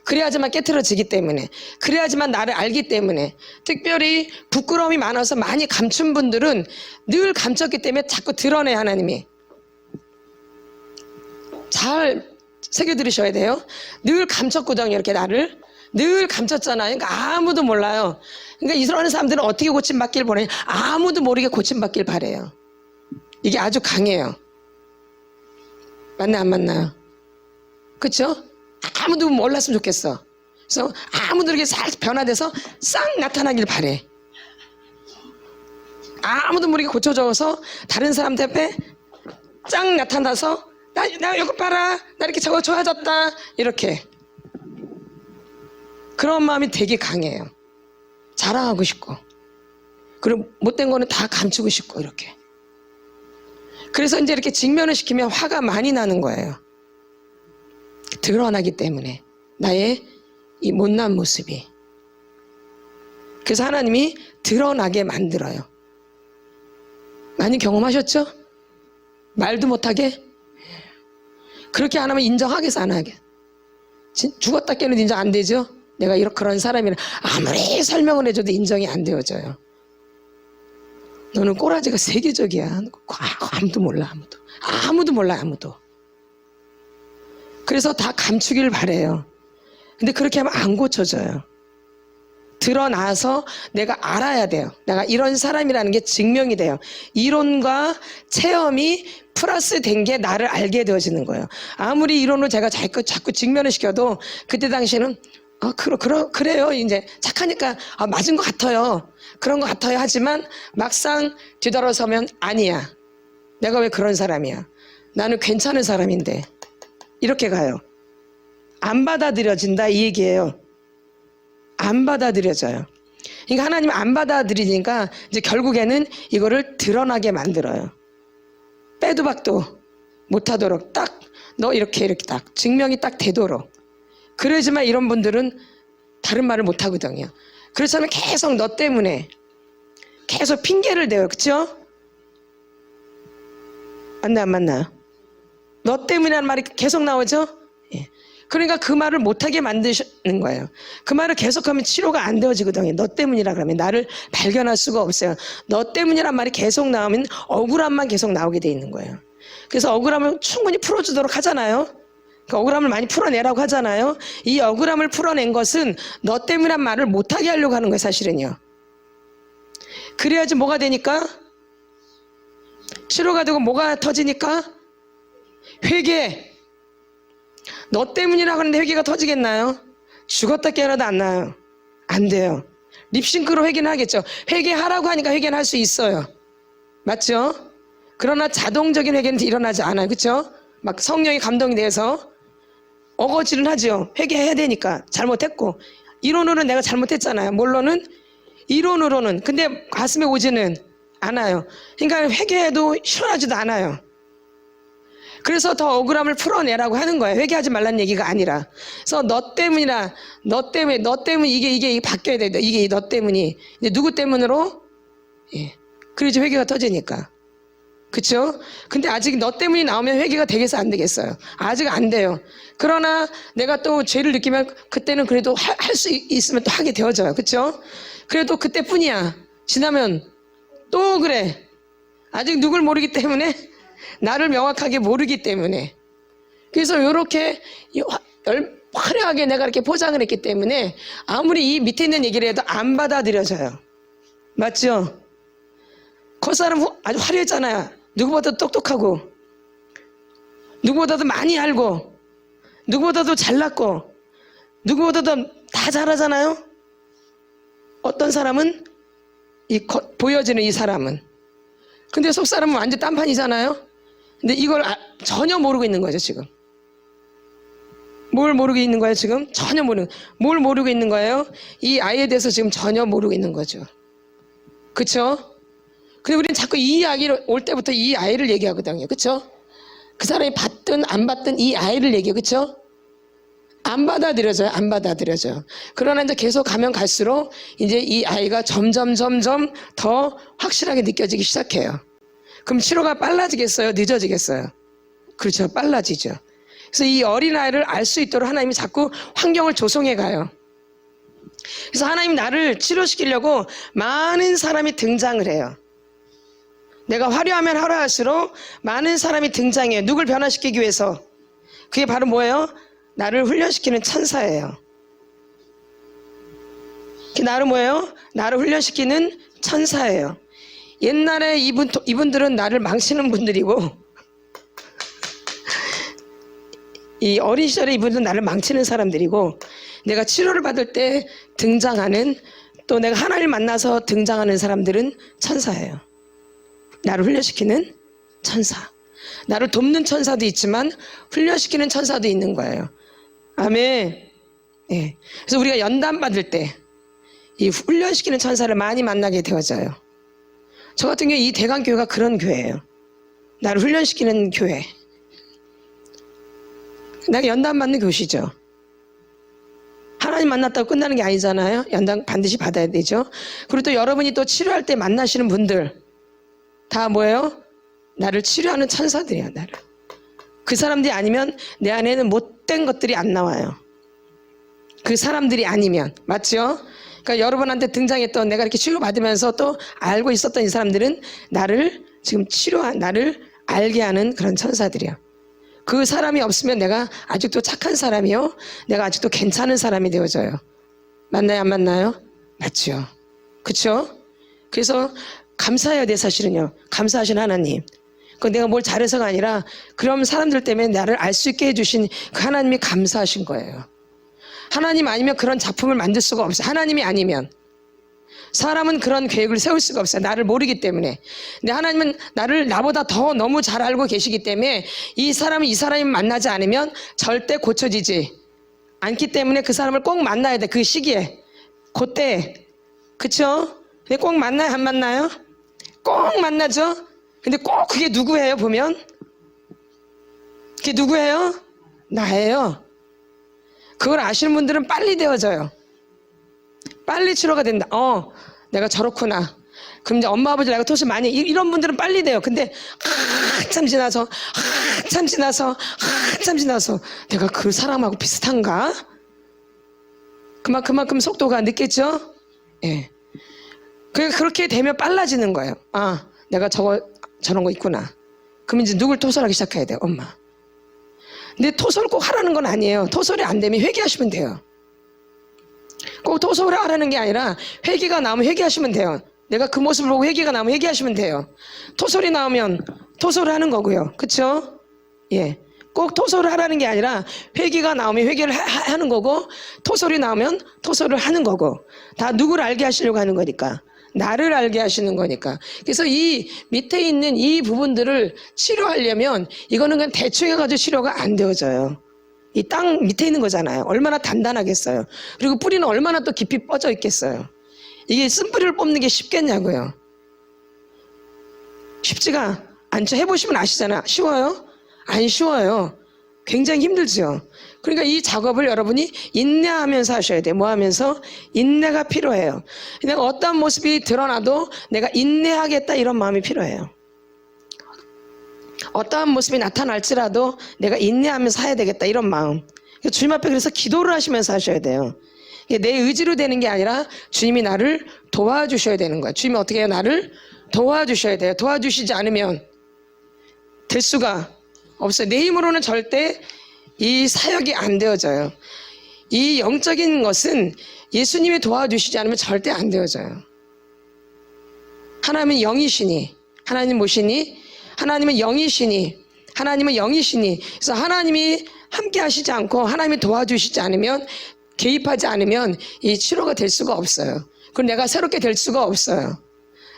그래야지만 깨트려지기 때문에, 그래야지만 나를 알기 때문에. 특별히 부끄러움이 많아서 많이 감춘 분들은 늘 감췄기 때문에 자꾸 드러내. 하나님이 잘 새겨들으셔야 돼요. 늘 감췄거든요. 이렇게 나를 늘 감췄잖아요. 그러니까 아무도 몰라요. 그러니까 이러는 사람들은 어떻게 고침받길 바래요? 아무도 모르게 고침받길 바래요. 이게 아주 강해요. 맞나 안 맞나요? 그쵸? 아무도 몰랐으면 좋겠어. 그래서 아무도 이렇게 살 변화돼서 싹 나타나길 바래. 아무도 모르게 고쳐져서 다른 사람들 앞에 쫙 나타나서 나 이거 봐라, 나 이렇게 저거 좋아졌다, 이렇게. 그런 마음이 되게 강해요. 자랑하고 싶고, 그리고 못된 거는 다 감추고 싶고, 이렇게. 그래서 이제 이렇게 직면을 시키면 화가 많이 나는 거예요. 드러나기 때문에, 나의 이 못난 모습이. 그래서 하나님이 드러나게 만들어요. 많이 경험하셨죠? 말도 못하게? 그렇게 안 하면 인정하겠어, 안 하게? 죽었다 깨는 인정 안 되죠? 내가 그런 사람이라 아무리 설명을 해줘도 인정이 안 되어져요. 너는 꼬라지가 세계적이야. 아무도 몰라. 아무도 몰라. 아무도. 그래서 다 감추길 바래요. 근데 그렇게 하면 안 고쳐져요. 드러나서 내가 알아야 돼요. 내가 이런 사람이라는 게 증명이 돼요. 이론과 체험이 플러스 된 게 나를 알게 되어지는 거예요. 아무리 이론을 제가 자꾸 직면을 시켜도 그때 당시에는 그래요. 이제 착하니까 맞은 것 같아요. 그런 것 같아요. 하지만 막상 뒤돌아서면 아니야. 내가 왜 그런 사람이야. 나는 괜찮은 사람인데. 이렇게 가요. 안 받아들여진다 이 얘기예요. 안 받아들여져요. 그러니까 하나님 안 받아들이니까 이제 결국에는 이거를 드러나게 만들어요. 빼도 박도 못하도록 딱 너 이렇게 딱 증명이 딱 되도록. 그러지만 이런 분들은 다른 말을 못하거든요. 그렇다면 계속 너 때문에 계속 핑계를 대요. 그렇죠? 맞나 안 맞나요? 너 때문이라는 말이 계속 나오죠? 예. 그러니까 그 말을 못하게 만드시는 거예요. 그 말을 계속하면 치료가 안 되어지거든요. 너 때문이라 그러면 나를 발견할 수가 없어요. 너 때문이란 말이 계속 나오면 억울함만 계속 나오게 돼 있는 거예요. 그래서 억울함을 충분히 풀어주도록 하잖아요. 그 억울함을 많이 풀어내라고 하잖아요. 이 억울함을 풀어낸 것은 너 때문이란 말을 못하게 하려고 하는 거예요. 사실은요. 그래야지 뭐가 되니까? 치료가 되고 뭐가 터지니까? 회개. 너 때문이라고 하는데 회개가 터지겠나요? 죽었다 깨어나도 안 나요. 안 돼요. 립싱크로 회개는 하겠죠. 회개하라고 하니까 회개는 할 수 있어요. 맞죠? 그러나 자동적인 회개는 일어나지 않아요. 그렇죠? 막 성령이 감동이 돼서 어거지는 하죠. 회개해야 되니까. 잘못했고. 이론으로는 내가 잘못했잖아요. 물론은 이론으로는. 근데 가슴에 오지는 않아요. 그러니까 회개해도 시원하지도 않아요. 그래서 더 억울함을 풀어내라고 하는 거예요. 회개하지 말라는 얘기가 아니라. 그래서 너 때문이라, 너 때문에 이게 바뀌어야 돼. 이게 너 때문이. 이제 누구 때문으로? 예. 그러지 회개가 터지니까. 그쵸? 근데 아직 너 때문이 나오면 회개가 되겠어 안 되겠어요? 아직 안 돼요. 그러나 내가 또 죄를 느끼면 그때는 그래도 할 수 있으면 또 하게 되어져요. 그쵸? 그래도 그때뿐이야. 지나면 또 그래. 아직 누굴 모르기 때문에, 나를 명확하게 모르기 때문에. 그래서 이렇게 화려하게 내가 이렇게 포장을 했기 때문에 아무리 이 밑에 있는 얘기를 해도 안 받아들여져요. 맞죠? 겉사람 아주 화려했잖아요. 누구보다도 똑똑하고, 누구보다도 많이 알고, 누구보다도 잘났고, 누구보다도 다 잘하잖아요. 어떤 사람은 보여지는 이 사람은, 근데 속사람은 완전 딴판이잖아요. 근데 이걸 전혀 모르고 있는 거죠. 지금 뭘 모르고 있는 거예요? 지금 전혀 뭘 모르고 있는 거예요? 이 아이에 대해서 지금 전혀 모르고 있는 거죠. 그쵸? 근데 우리는 자꾸 이 이야기를 올 때부터 이 아이를 얘기하거든요. 그쵸? 그 사람이 받든 안 받든 이 아이를 얘기해요. 그쵸? 안 받아들여져요. 안 받아들여져요. 그러나 이제 계속 가면 갈수록 이제 이 아이가 점점 더 확실하게 느껴지기 시작해요. 그럼 치료가 빨라지겠어요? 늦어지겠어요? 그렇죠. 빨라지죠. 그래서 이 어린아이를 알 수 있도록 하나님이 자꾸 환경을 조성해 가요. 그래서 하나님 나를 치료시키려고 많은 사람이 등장을 해요. 내가 화려하면 화려할수록 많은 사람이 등장해요. 누굴 변화시키기 위해서? 그게 바로 뭐예요? 나를 훈련시키는 천사예요. 그게 나를 뭐예요? 나를 훈련시키는 천사예요. 옛날에 이분들은 나를 망치는 분들이고, 이 어린 시절에 이분들은 나를 망치는 사람들이고, 내가 치료를 받을 때 등장하는, 또 내가 하나님을 만나서 등장하는 사람들은 천사예요. 나를 훈련시키는 천사. 나를 돕는 천사도 있지만 훈련시키는 천사도 있는 거예요. 아멘. 예. 그래서 우리가 연단 받을 때 이 훈련시키는 천사를 많이 만나게 되어져요. 저 같은 경우 이 대강교회가 그런 교회예요. 나를 훈련시키는 교회. 내가 연단 받는 교시죠. 하나님 만났다고 끝나는 게 아니잖아요. 연단 반드시 받아야 되죠. 그리고 또 여러분이 또 치료할 때 만나시는 분들 다 뭐예요? 나를 치료하는 천사들이야. 나를. 그 사람들이 아니면 내 안에는 못된 것들이 안 나와요. 그 사람들이 아니면. 맞죠? 그러니까 여러분한테 등장했던, 내가 이렇게 치료받으면서 또 알고 있었던 이 사람들은 나를 지금 나를 알게 하는 그런 천사들이야. 그 사람이 없으면 내가 아직도 착한 사람이요, 내가 아직도 괜찮은 사람이 되어져요. 맞나요? 안 맞나요? 맞죠. 그쵸? 그래서 감사해야 돼. 사실은요. 감사하신 하나님. 그 내가 뭘 잘해서가 아니라 그런 사람들 때문에 나를 알 수 있게 해주신 그 하나님이 감사하신 거예요. 하나님 아니면 그런 작품을 만들 수가 없어요. 하나님이 아니면. 사람은 그런 계획을 세울 수가 없어요. 나를 모르기 때문에. 근데 하나님은 나를 나보다 더 너무 잘 알고 계시기 때문에 이 사람이 만나지 않으면 절대 고쳐지지 않기 때문에 그 사람을 꼭 만나야 돼. 그 시기에. 그때. 그쵸? 근데 꼭 만나요? 안 만나요? 꼭 만나죠? 근데 꼭 그게 누구예요? 보면 그게 누구예요? 나예요. 그걸 아시는 분들은 빨리 되어져요. 빨리 치료가 된다. 내가 저렇구나. 그럼 이제 엄마 아버지 내가 토시 많이, 이런 분들은 빨리 돼요. 근데 한참 지나서 내가 그 사람하고 비슷한가? 그만큼 속도가 늦겠죠? 예. 그렇게 되면 빨라지는 거예요. 내가 저런 거 있구나. 그럼 이제 누굴 토설하기 시작해야 돼요? 엄마. 근데 토설 꼭 하라는 건 아니에요. 토설이 안 되면 회개하시면 돼요. 꼭 토설을 하라는 게 아니라 회개가 나오면 회개하시면 돼요. 내가 그 모습을 보고 회개가 나오면 회개하시면 돼요. 토설이 나오면 토설을 하는 거고요. 그쵸? 예. 꼭 토설을 하라는 게 아니라 회개가 나오면 회개를 하는 거고, 토설이 나오면 토설을 하는 거고, 다 누구를 알게 하시려고 하는 거니까. 나를 알게 하시는 거니까. 그래서 이 밑에 있는 이 부분들을 치료하려면 이거는 그냥 대충 해가지고 치료가 안 되어져요. 이 땅 밑에 있는 거잖아요. 얼마나 단단하겠어요. 그리고 뿌리는 얼마나 또 깊이 뻗어 있겠어요. 이게 쓴뿌리를 뽑는 게 쉽겠냐고요. 쉽지가 않죠. 해보시면 아시잖아. 쉬워요? 안 쉬워요. 굉장히 힘들죠. 그러니까 이 작업을 여러분이 인내하면서 하셔야 돼요. 뭐 하면서? 인내가 필요해요. 내가 어떤 모습이 드러나도 내가 인내하겠다 이런 마음이 필요해요. 어떠한 모습이 나타날지라도 내가 인내하면서 해야 되겠다 이런 마음. 주님 앞에 그래서 기도를 하시면서 하셔야 돼요. 내 의지로 되는 게 아니라 주님이 나를 도와주셔야 되는 거예요. 주님이 어떻게 해요? 나를 도와주셔야 돼요. 도와주시지 않으면 될 수가 없어요. 내 힘으로는 절대 이 사역이 안 되어져요. 이 영적인 것은 예수님이 도와주시지 않으면 절대 안 되어져요. 하나님은 영이시니, 하나님 뭐시니? 하나님은 영이시니, 하나님은 영이시니. 그래서 하나님이 함께 하시지 않고 하나님이 도와주시지 않으면, 개입하지 않으면 이 치료가 될 수가 없어요. 그럼 내가 새롭게 될 수가 없어요.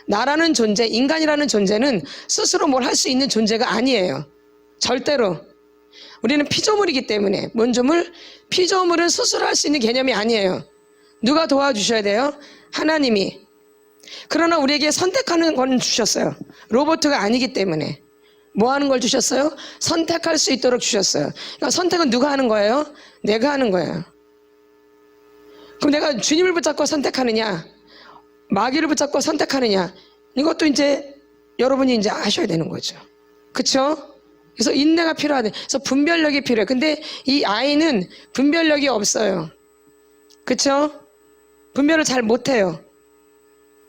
나라는 존재, 인간이라는 존재는 스스로 뭘 할 수 있는 존재가 아니에요. 절대로. 우리는 피조물이기 때문에. 뭔 조물? 피조물은 스스로 할 수 있는 개념이 아니에요. 누가 도와주셔야 돼요? 하나님이. 그러나 우리에게 선택하는 건 주셨어요. 로봇가 아니기 때문에. 뭐 하는 걸 주셨어요? 선택할 수 있도록 주셨어요. 그러니까 선택은 누가 하는 거예요? 내가 하는 거예요. 그럼 내가 주님을 붙잡고 선택하느냐, 마귀를 붙잡고 선택하느냐, 이것도 이제 여러분이 이제 아셔야 되는 거죠. 그쵸? 그래서 인내가 필요하대. 그래서 분별력이 필요해. 근데 이 아이는 분별력이 없어요. 그쵸? 분별을 잘 못해요.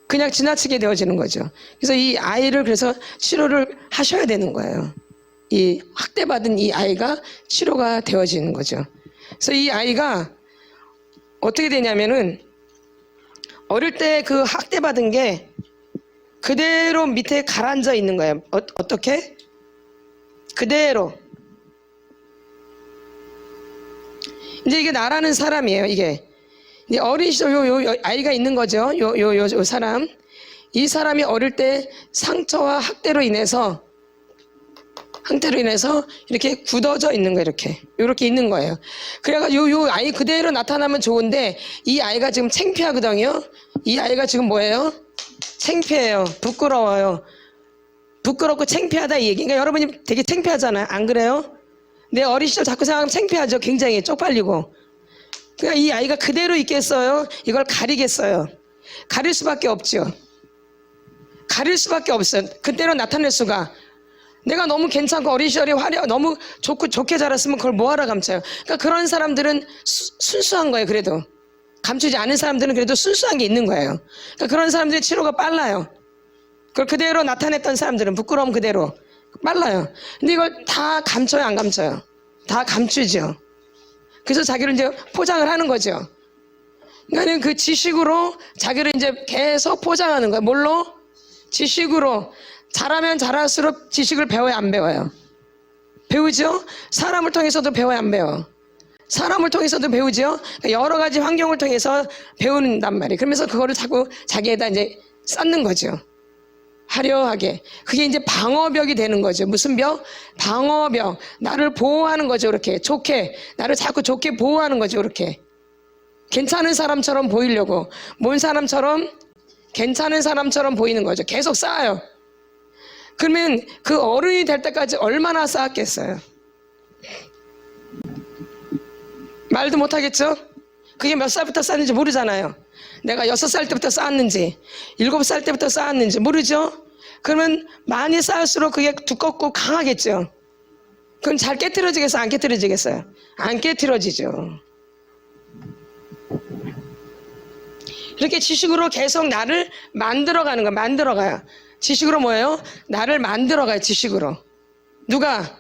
그냥 지나치게 되어지는 거죠. 그래서 이 아이를 그래서 치료를 하셔야 되는 거예요. 이 학대받은 이 아이가 치료가 되어지는 거죠. 그래서 이 아이가 어떻게 되냐면은 어릴 때 그 학대받은 게 그대로 밑에 가라앉아 있는 거예요. 어떻게? 그대로. 이제 이게 나라는 사람이에요. 이게 이제 어린 시절 요 아이가 있는 거죠. 요 사람. 이 사람이 어릴 때 상처와 학대로 인해서 이렇게 굳어져 있는 거예요. 이렇게 있는 거예요. 그래가지고 요 아이 그대로 나타나면 좋은데 이 아이가 지금 창피하거든요. 이 아이가 지금 뭐예요? 창피해요. 부끄러워요. 부끄럽고 창피하다 이 얘기. 그러니까 여러분이 되게 창피하잖아요. 안 그래요? 내 어린 시절 자꾸 생각하면 창피하죠. 굉장히 쪽팔리고. 그러니까 이 아이가 그대로 있겠어요? 이걸 가리겠어요? 가릴 수밖에 없죠. 가릴 수밖에 없어요. 그대로 나타낼 수가. 내가 너무 괜찮고 어린 시절에 너무 좋게 자랐으면 그걸 뭐하러 감춰요? 그러니까 그런 사람들은 순수한 거예요. 그래도 감추지 않은 사람들은 그래도 순수한 게 있는 거예요. 그러니까 그런 사람들의 치료가 빨라요. 그걸 그대로 나타냈던 사람들은 부끄러움 그대로 빨라요. 근데 이걸 다 감춰요, 안 감춰요? 다 감추죠. 그래서 자기를 이제 포장을 하는 거죠. 그러니까 그 지식으로 자기를 이제 계속 포장하는 거예요. 뭘로? 지식으로. 잘하면 잘할수록 지식을 배워야 안 배워요? 배우죠? 사람을 통해서도 배워야 안 배워? 사람을 통해서도 배우죠? 여러 가지 환경을 통해서 배운단 말이에요. 그러면서 그거를 자꾸 자기에다 이제 쌓는 거죠. 화려하게. 그게 이제 방어벽이 되는 거죠. 무슨 벽? 방어벽. 나를 보호하는 거죠. 이렇게 좋게. 나를 자꾸 좋게 보호하는 거죠. 이렇게. 괜찮은 사람처럼 보이려고. 뭔 사람처럼? 괜찮은 사람처럼 보이는 거죠. 계속 쌓아요. 그러면 그 어른이 될 때까지 얼마나 쌓았겠어요? 말도 못하겠죠? 그게 몇 살부터 쌓았는지 모르잖아요. 내가 6살 때부터 쌓았는지 7살 때부터 쌓았는지 모르죠? 그러면 많이 쌓을수록 그게 두껍고 강하겠죠? 그럼 잘 깨트려지겠어요? 안 깨트려지겠어요? 안 깨트려지죠. 이렇게 지식으로 계속 나를 만들어가는 거야. 만들어가요. 지식으로 뭐예요? 나를 만들어가요. 지식으로. 누가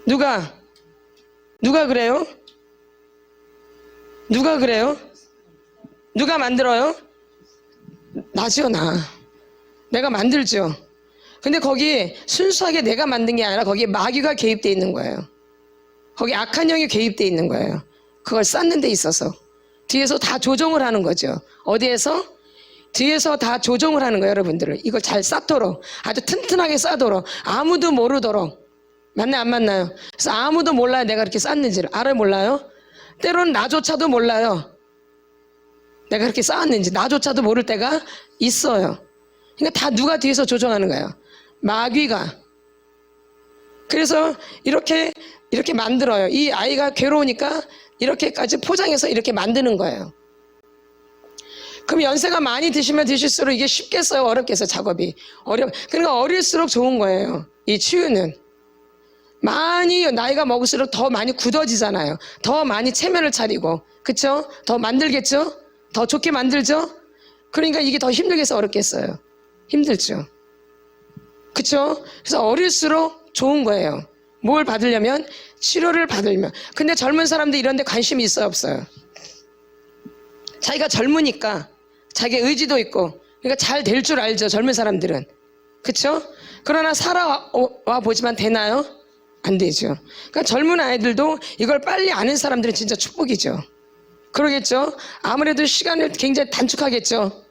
그래요? 누가 그래요? 누가 만들어요? 나죠, 나. 내가 만들죠. 근데 거기 순수하게 내가 만든 게 아니라 거기에 마귀가 개입되어 있는 거예요. 거기 악한 영이 개입되어 있는 거예요. 그걸 쌓는 데 있어서. 뒤에서 다 조종을 하는 거죠. 어디에서? 뒤에서 다 조종을 하는 거예요. 여러분들을. 이걸 잘 쌓도록. 아주 튼튼하게 쌓도록. 아무도 모르도록. 맞나요? 안 맞나요? 그래서 아무도 몰라요. 내가 이렇게 쌓는지를. 알아요? 몰라요? 때로는 나조차도 몰라요. 내가 그렇게 쌓았는지 나조차도 모를 때가 있어요. 그러니까 다 누가 뒤에서 조종하는 거예요? 마귀가. 그래서 이렇게 만들어요. 이 아이가 괴로우니까 이렇게까지 포장해서 이렇게 만드는 거예요. 그럼 연세가 많이 드시면 드실수록 이게 쉽겠어요, 어렵겠어요, 작업이. 그러니까 어릴수록 좋은 거예요, 이 치유는. 많이 나이가 먹을수록 더 많이 굳어지잖아요. 더 많이 체면을 차리고, 그쵸? 더 만들겠죠? 더 좋게 만들죠? 그러니까 이게 더 힘들겠어요, 어렵겠어요? 힘들죠. 그쵸? 그래서 어릴수록 좋은 거예요. 뭘 받으려면? 치료를 받으려면. 근데 젊은 사람들 이런 데 관심이 있어요, 없어요? 자기가 젊으니까 자기 의지도 있고, 그러니까 잘 될 줄 알죠, 젊은 사람들은. 그쵸? 그러나 살아와 보지만 되나요? 안 되죠. 그러니까 젊은 아이들도 이걸 빨리 아는 사람들은 진짜 축복이죠. 그러겠죠? 아무래도 시간을 굉장히 단축하겠죠.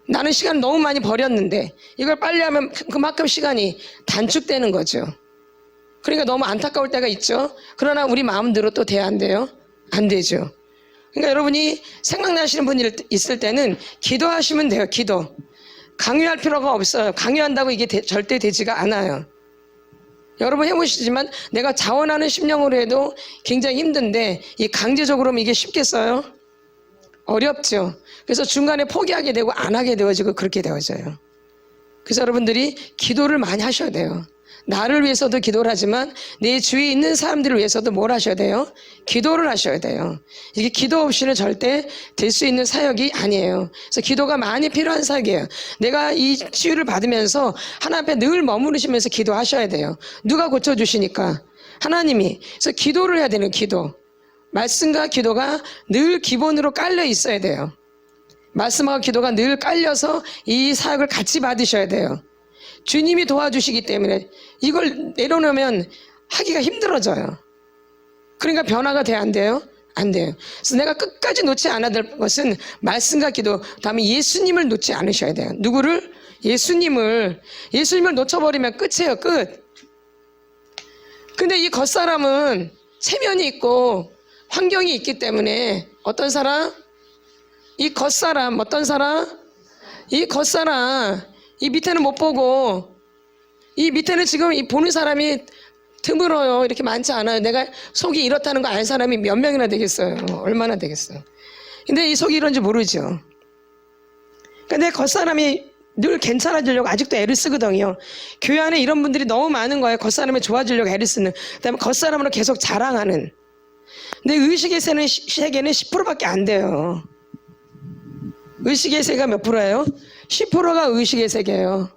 나는 시간 너무 많이 버렸는데 이걸 빨리 하면 그만큼 시간이 단축되는 거죠. 그러니까 너무 안타까울 때가 있죠. 그러나 우리 마음대로 또 돼야 안 돼요? 안 되죠. 그러니까 여러분이 생각나시는 분이 있을 때는 기도하시면 돼요. 기도. 강요할 필요가 없어요. 강요한다고 이게 절대 되지가 않아요. 여러분 해보시지만 내가 자원하는 심령으로 해도 굉장히 힘든데 이 강제적으로 하면 이게 쉽겠어요? 어렵죠. 그래서 중간에 포기하게 되고 안 하게 되어지고 그렇게 되어져요. 그래서 여러분들이 기도를 많이 하셔야 돼요. 나를 위해서도 기도를 하지만 내 주위에 있는 사람들을 위해서도 뭘 하셔야 돼요? 기도를 하셔야 돼요. 이게 기도 없이는 절대 될 수 있는 사역이 아니에요. 그래서 기도가 많이 필요한 사역이에요. 내가 이 치유를 받으면서 하나님 앞에 늘 머무르시면서 기도하셔야 돼요. 누가 고쳐주시니까? 하나님이. 그래서 기도를 해야 되는 기도. 말씀과 기도가 늘 기본으로 깔려 있어야 돼요. 말씀하고 기도가 늘 깔려서 이 사역을 같이 받으셔야 돼요. 주님이 도와주시기 때문에 이걸 내려놓으면 하기가 힘들어져요. 그러니까 변화가 돼야 안 돼요? 안 돼요. 그래서 내가 끝까지 놓지 않아야 될 것은 말씀과 기도, 다음에 예수님을 놓지 않으셔야 돼요. 누구를? 예수님을 놓쳐버리면 끝이에요, 끝. 근데 이 겉사람은 체면이 있고 환경이 있기 때문에 어떤 사람? 이 겉사람, 어떤 사람? 이 겉사람, 이 밑에는 못 보고, 이 밑에는 지금 이 보는 사람이 드물어요. 이렇게 많지 않아요. 내가 속이 이렇다는 거 알 사람이 몇 명이나 되겠어요? 얼마나 되겠어요? 근데 이 속이 이런지 모르죠. 근데 겉사람이 늘 괜찮아지려고 아직도 애를 쓰거든요. 교회 안에 이런 분들이 너무 많은 거예요. 겉사람이 좋아지려고 애를 쓰는. 그다음에 겉사람으로 계속 자랑하는. 근데 의식의 세계는 10%밖에 안 돼요. 의식의 세계가 몇 프로예요? 10%가 의식의 세계예요.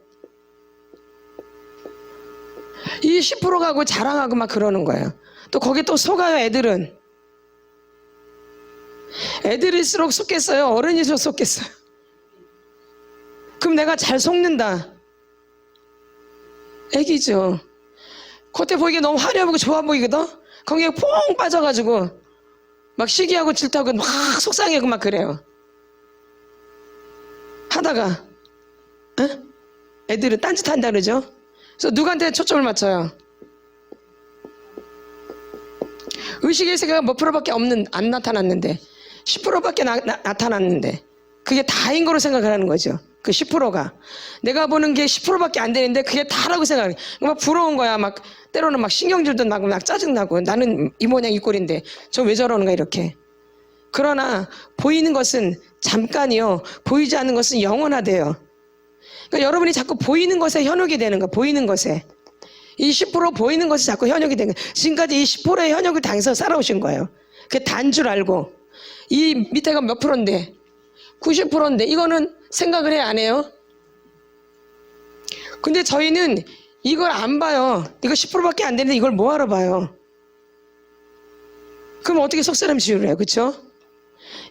이 10%가 하고 자랑하고 막 그러는 거예요. 또 거기에 또 속아요, 애들은. 애들일수록 속겠어요? 어른일수록 속겠어요? 그럼 내가 잘 속는다. 애기죠. 겉에 보이게 너무 화려해 보이고 좋아 보이거든? 거기에 퐁 빠져가지고 막 시기하고 질투하고 막 속상해하고 막 그래요. 하다가 애들은 딴짓한다 그러죠. 그래서 누구한테 초점을 맞춰요? 의식의 세계가 몇 프로밖에 안 나타났는데 10%밖에 나타났는데 그게 다인 거로 생각을 하는 거죠. 그 10%가 내가 보는 게 10%밖에 안 되는데 그게 다라고 생각해. 막 부러운 거야. 막 때로는 막 신경질도 나고 막 짜증나고 나는 이 모양 이 꼴인데 저 왜 저러는가 이렇게. 그러나 보이는 것은 잠깐이요. 보이지 않는 것은 영원하대요. 그러니까 여러분이 자꾸 보이는 것에 현혹이 되는 거야. 보이는 것에. 이 10% 보이는 것이 자꾸 현혹이 되는 거야. 지금까지 이 10%의 현혹을 당해서 살아오신 거예요. 그게 단 줄 알고. 이 밑에가 몇 프로인데 90%인데 이거는 생각을 해 안 해요? 근데 저희는 이걸 안 봐요. 이거 10%밖에 안 되는데 이걸 뭐하러 봐요? 그럼 어떻게 속사람 치유를 해요? 그쵸?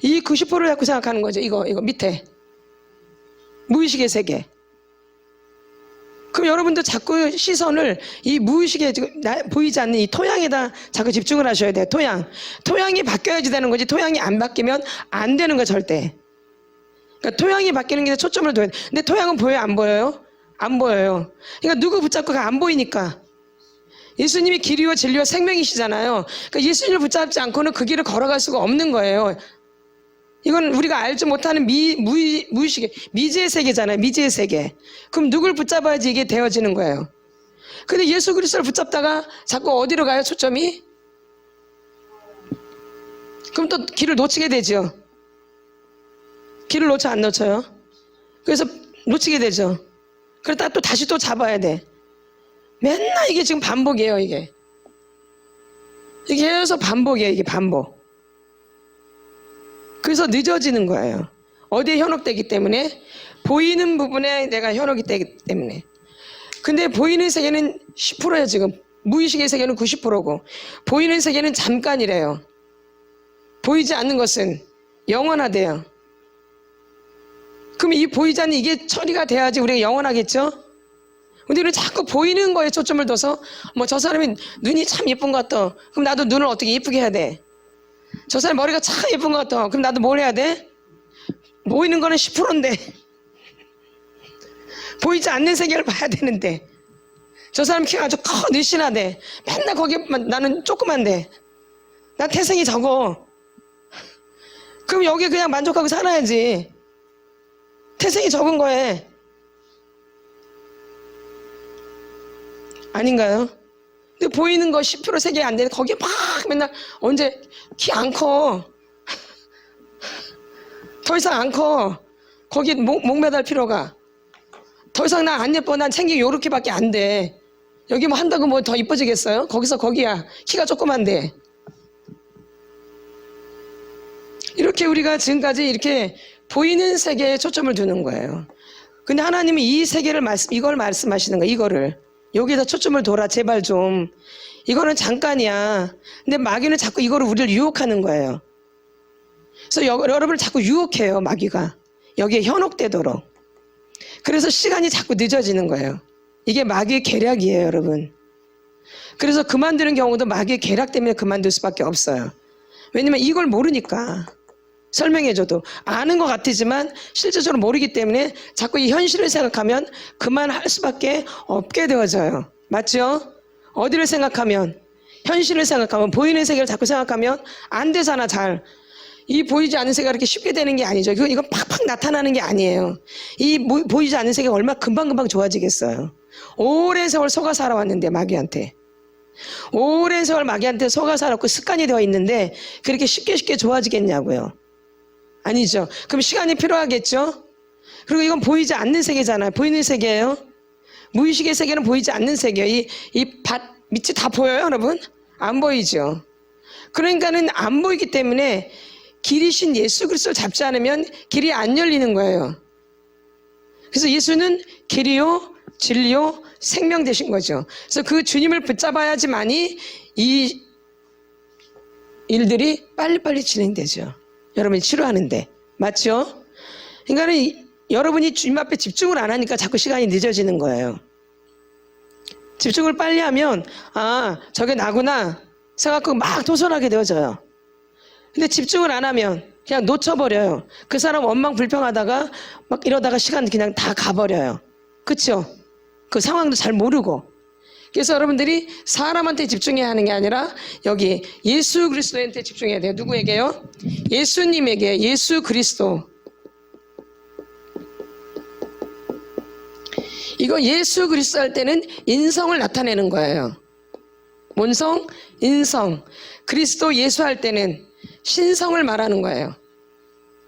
이 90%를 자꾸 생각하는 거죠. 이거 밑에 무의식의 세계. 그럼 여러분도 자꾸 시선을 이 무의식에 보이지 않는 이 토양에다 자꾸 집중을 하셔야 돼요. 토양이 바뀌어야지 되는 거지. 토양이 안 바뀌면 안 되는 거 절대. 그러니까 토양이 바뀌는 게 초점을 둬야 돼. 근데 토양은 보여요? 안 보여요? 안 보여요. 그러니까 누구 붙잡고 안 보이니까. 예수님이 길이요 진리요 생명이시잖아요. 그러니까 예수님을 붙잡지 않고는 그 길을 걸어갈 수가 없는 거예요. 이건 우리가 알지 못하는 무의식의 미지의 세계잖아요. 미지의 세계. 그럼 누굴 붙잡아야지 이게 되어지는 거예요. 근데 예수 그리스도를 붙잡다가 자꾸 어디로 가요? 초점이? 그럼 또 길을 놓치게 되죠. 길을 놓쳐 안 놓쳐요? 그래서 놓치게 되죠. 그러다가 또 다시 또 잡아야 돼. 맨날 이게 지금 반복이에요. 이게 계속 반복이에요. 이게 반복. 그래서 늦어지는 거예요. 어디에 현혹되기 때문에? 보이는 부분에 내가 현혹이 되기 때문에. 근데 보이는 세계는 10%예요. 지금 무의식의 세계는 90%고 보이는 세계는 잠깐이래요. 보이지 않는 것은 영원하대요. 그럼 이 보이지 않는 이게 처리가 돼야지 우리가 영원하겠죠? 근데 우리는 자꾸 보이는 거에 초점을 둬서 뭐 저 사람이 눈이 참 예쁜 것 같아. 그럼 나도 눈을 어떻게 예쁘게 해야 돼? 저 사람 머리가 참 예쁜 것 같아. 그럼 나도 뭘 해야 돼? 보이는 거는 10%인데 보이지 않는 세계를 봐야 되는데 저 사람 키가 아주 커 늘씬하대. 맨날 거기만 나는 조그만데 나 태생이 적어. 그럼 여기 그냥 만족하고 살아야지. 태생이 적은 거에 아닌가요? 근데 보이는 거 10% 세계 안 되는데 거기에 막 맨날 언제 키 안 커. 더 이상 안 커. 거기 목 매달 필요가. 더 이상 나 안 예뻐. 난 챙기기 요렇게밖에 안 돼. 여기 뭐 한다고 뭐 더 이뻐지겠어요? 거기서 거기야. 키가 조그만데. 이렇게 우리가 지금까지 이렇게 보이는 세계에 초점을 두는 거예요. 근데 하나님이 이 세계를 이걸 말씀하시는 거예요. 이거를. 여기에다 초점을 둬라. 제발 좀. 이거는 잠깐이야. 근데 마귀는 자꾸 이거를 우리를 유혹하는 거예요. 그래서 여러분을 자꾸 유혹해요. 마귀가. 여기에 현혹되도록. 그래서 시간이 자꾸 늦어지는 거예요. 이게 마귀의 계략이에요. 여러분. 그래서 그만두는 경우도 마귀의 계략 때문에 그만둘 수밖에 없어요. 왜냐면 이걸 모르니까. 설명해줘도 아는 것 같지만 실제적으로 모르기 때문에 자꾸 이 현실을 생각하면 그만할 수밖에 없게 되어져요. 맞죠? 어디를 생각하면? 현실을 생각하면, 보이는 세계를 자꾸 생각하면 안 되잖아. 잘. 이 보이지 않는 세계가 이렇게 쉽게 되는 게 아니죠. 이건 팍팍 나타나는 게 아니에요. 이 보이지 않는 세계가 얼마나 금방금방 좋아지겠어요. 오랜 세월 속아 살아왔는데 마귀한테. 오랜 세월 마귀한테 속아 살았고 습관이 되어 있는데 그렇게 쉽게 좋아지겠냐고요. 아니죠. 그럼 시간이 필요하겠죠. 그리고 이건 보이지 않는 세계잖아요. 보이는 세계예요. 무의식의 세계는 보이지 않는 세계예요. 이 밭 밑이 다 보여요, 여러분? 안 보이죠. 그러니까는 안 보이기 때문에 길이신 예수 그리스도를 잡지 않으면 길이 안 열리는 거예요. 그래서 예수는 길이요, 진리요, 생명 되신 거죠. 그래서 그 주님을 붙잡아야지만이 이 일들이 빨리빨리 진행되죠. 여러분이 치료하는데. 맞죠? 그러니까 여러분이 주님 앞에 집중을 안 하니까 자꾸 시간이 늦어지는 거예요. 집중을 빨리 하면 아 저게 나구나 생각하고 막 도전하게 되어져요. 근데 집중을 안 하면 그냥 놓쳐버려요. 그 사람 원망 불평하다가 막 이러다가 시간 그냥 다 가버려요. 그쵸? 그 상황도 잘 모르고. 그래서 여러분들이 사람한테 집중해야 하는 게 아니라 여기 예수 그리스도한테 집중해야 돼요. 누구에게요? 예수님에게. 예수 그리스도. 이거 예수 그리스도 할 때는 인성을 나타내는 거예요. 뭔 성? 인성. 그리스도 예수 할 때는 신성을 말하는 거예요.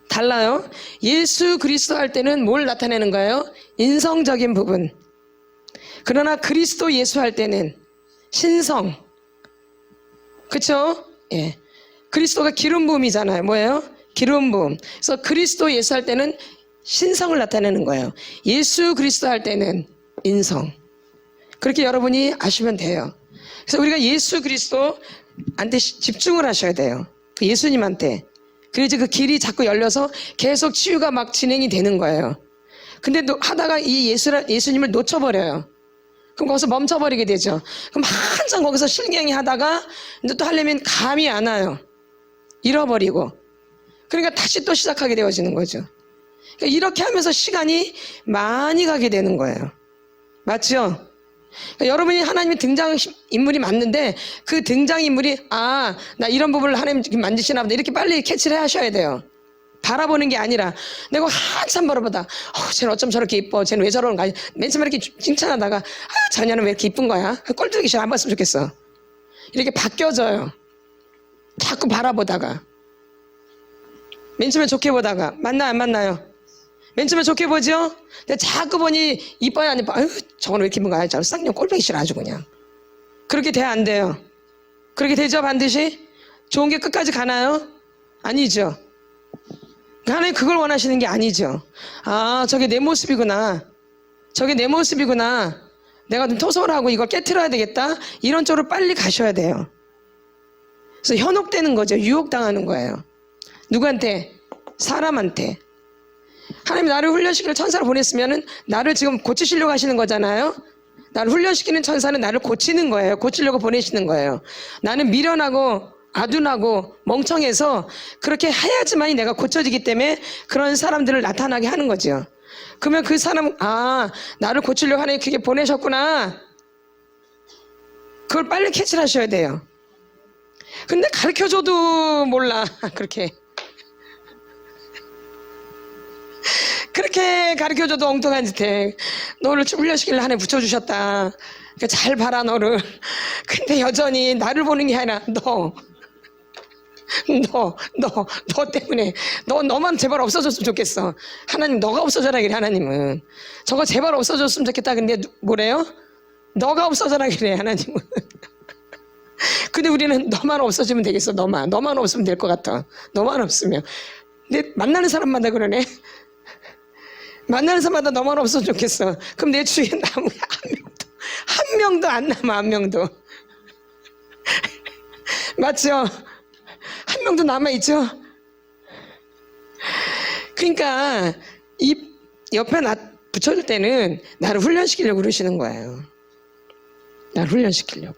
달라요. 예수 그리스도 할 때는 뭘 나타내는 거예요? 인성적인 부분. 그러나 그리스도 예수 할 때는 신성. 그쵸? 예. 그리스도가 기름 부음이잖아요. 뭐예요? 기름 부음. 그래서 그리스도 예수 할 때는 신성을 나타내는 거예요. 예수 그리스도 할 때는 인성. 그렇게 여러분이 아시면 돼요. 그래서 우리가 예수 그리스도한테 집중을 하셔야 돼요. 그 예수님한테. 그래야지 그 길이 자꾸 열려서 계속 치유가 막 진행이 되는 거예요. 근데 하다가 이 예수님을 놓쳐버려요. 그럼 거기서 멈춰버리게 되죠. 그럼 한참 거기서 실갱이 하다가 이제 또 하려면 감이 안 와요. 잃어버리고. 그러니까 다시 또 시작하게 되어지는 거죠. 그러니까 이렇게 하면서 시간이 많이 가게 되는 거예요. 맞죠? 그러니까 여러분이 하나님의 등장인물이 맞는데 그 등장인물이 아, 나 이런 부분을 하나님 만지시나 보다 이렇게 빨리 캐치를 하셔야 돼요. 바라보는 게 아니라 내가 한참 바라보다 쟤는 어쩜 저렇게 이뻐, 쟤는 왜 저러는가, 맨 처음에 이렇게 칭찬하다가 자녀는 왜 이렇게 이쁜 거야, 꼴뚜기 싫어, 안 봤으면 좋겠어, 이렇게 바뀌어져요. 자꾸 바라보다가 맨 처음에 좋게 보다가 만나요 안 만나요? 맨 처음에 좋게 보죠? 근데 자꾸 보니 이뻐요 안 이뻐? 아유 저거는 왜 이렇게 이쁜 거야, 저 쌍욕 꼴보기 싫어 아주 그냥. 그렇게 돼야 안 돼요? 그렇게 되죠 반드시? 좋은 게 끝까지 가나요? 아니죠. 하나님 그걸 원하시는 게 아니죠. 아 저게 내 모습이구나, 저게 내 모습이구나, 내가 좀 토설하고 이걸 깨트려야 되겠다, 이런 쪽으로 빨리 가셔야 돼요. 그래서 현혹되는 거죠. 유혹당하는 거예요. 누구한테? 사람한테. 하나님이 나를 훈련시키는 천사를 보냈으면 나를 지금 고치시려고 하시는 거잖아요. 나를 훈련시키는 천사는 나를 고치는 거예요. 고치려고 보내시는 거예요. 나는 미련하고 아둔하고 멍청해서 그렇게 해야지만이 내가 고쳐지기 때문에 그런 사람들을 나타나게 하는 거죠. 그러면 그 사람은 나를 고치려고 하나님 그게 보내셨구나, 그걸 빨리 캐치를 하셔야 돼요. 근데 가르쳐줘도 몰라. 그렇게 가르쳐줘도 엉뚱한 짓 해. 너를 훈련시키려 하나님 붙여주셨다, 그러니까 잘 봐라 너를. 근데 여전히 나를 보는 게 아니라 너 때문에 너만 제발 없어졌으면 좋겠어. 하나님 너가 없어져라 그래. 하나님은 저거 제발 없어졌으면 좋겠다. 근데 뭐래요? 너가 없어져라 그래 하나님은. 근데 우리는 너만 없어지면 되겠어. 너만 없으면 될 것 같아. 너만 없으면. 근데 만나는 사람마다 그러네. 만나는 사람마다 너만 없어도 좋겠어. 그럼 내 주위에 남은 게 한 명도 안 남아. 한 명도. 맞죠? 한 명도 남아있죠? 그러니까 이 옆에 붙여줄 때는 나를 훈련시키려고 그러시는 거예요. 나를 훈련시키려고.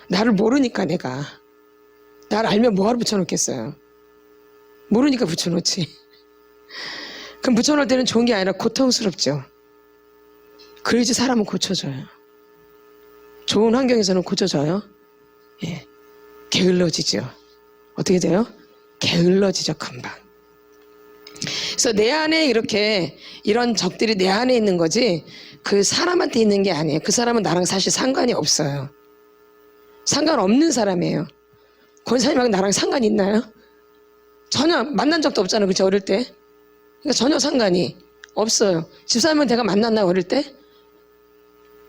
나를 모르니까 내가. 나를 알면 뭐하러 붙여놓겠어요? 모르니까 붙여놓지. 그럼 붙여놓을 때는 좋은 게 아니라 고통스럽죠. 그래야지 사람은 고쳐져요. 좋은 환경에서는 고쳐져요. 예. 게을러지죠. 어떻게 돼요? 게을러지죠, 금방. 그래서 내 안에 이런 적들이 내 안에 있는 거지 그 사람한테 있는 게 아니에요. 그 사람은 나랑 사실 상관이 없어요. 상관없는 사람이에요. 권사님하고 나랑 상관이 있나요? 전혀 만난 적도 없잖아요. 그치, 어릴 때. 그러니까 전혀 상관이 없어요. 집사님은 내가 만났나 어릴 때?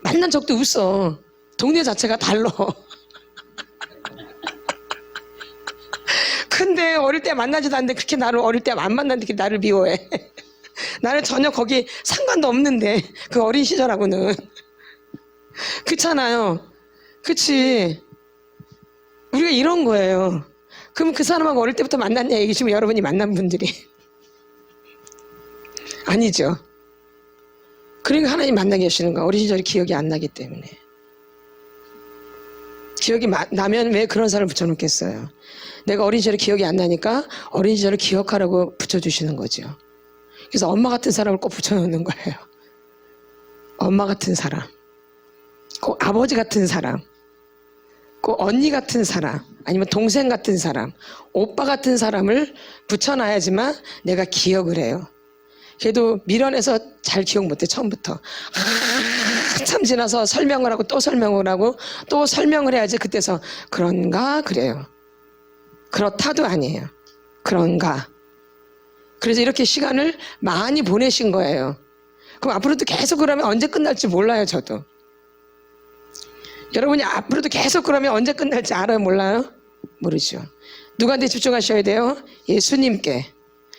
만난 적도 없어. 동네 자체가 달라. 근데 어릴 때 만나지도 않는데 그렇게 나를 어릴 때 안 만났는데 나를 미워해. 나는 전혀 거기 상관도 없는데 그 어린 시절하고는. 그렇잖아요. 그치. 우리가 이런 거예요. 그럼 그 사람하고 어릴 때부터 만났냐 얘기시면 여러분이 만난 분들이 아니죠. 그러니까 하나님 만나게 하시는 거야. 어린 시절이 기억이 안 나기 때문에. 기억이 나면 왜 그런 사람을 붙여놓겠어요. 내가 어린 시절에 기억이 안 나니까 어린 시절을 기억하라고 붙여주시는 거죠. 그래서 엄마 같은 사람을 꼭 붙여놓는 거예요. 엄마 같은 사람, 꼭 아버지 같은 사람, 꼭 언니 같은 사람, 아니면 동생 같은 사람, 오빠 같은 사람을 붙여놔야지만 내가 기억을 해요. 걔도 미련해서 잘 기억 못해. 처음부터 한참 지나서 설명을 하고 또 설명을 하고 또 설명을 해야지 그때서 그런가 그래요. 그렇다도 아니에요. 그런가. 그래서 이렇게 시간을 많이 보내신 거예요. 그럼 앞으로도 계속 그러면 언제 끝날지 몰라요. 저도. 여러분이 앞으로도 계속 그러면 언제 끝날지 알아요? 몰라요? 모르죠. 누구한테 집중하셔야 돼요? 예수님께.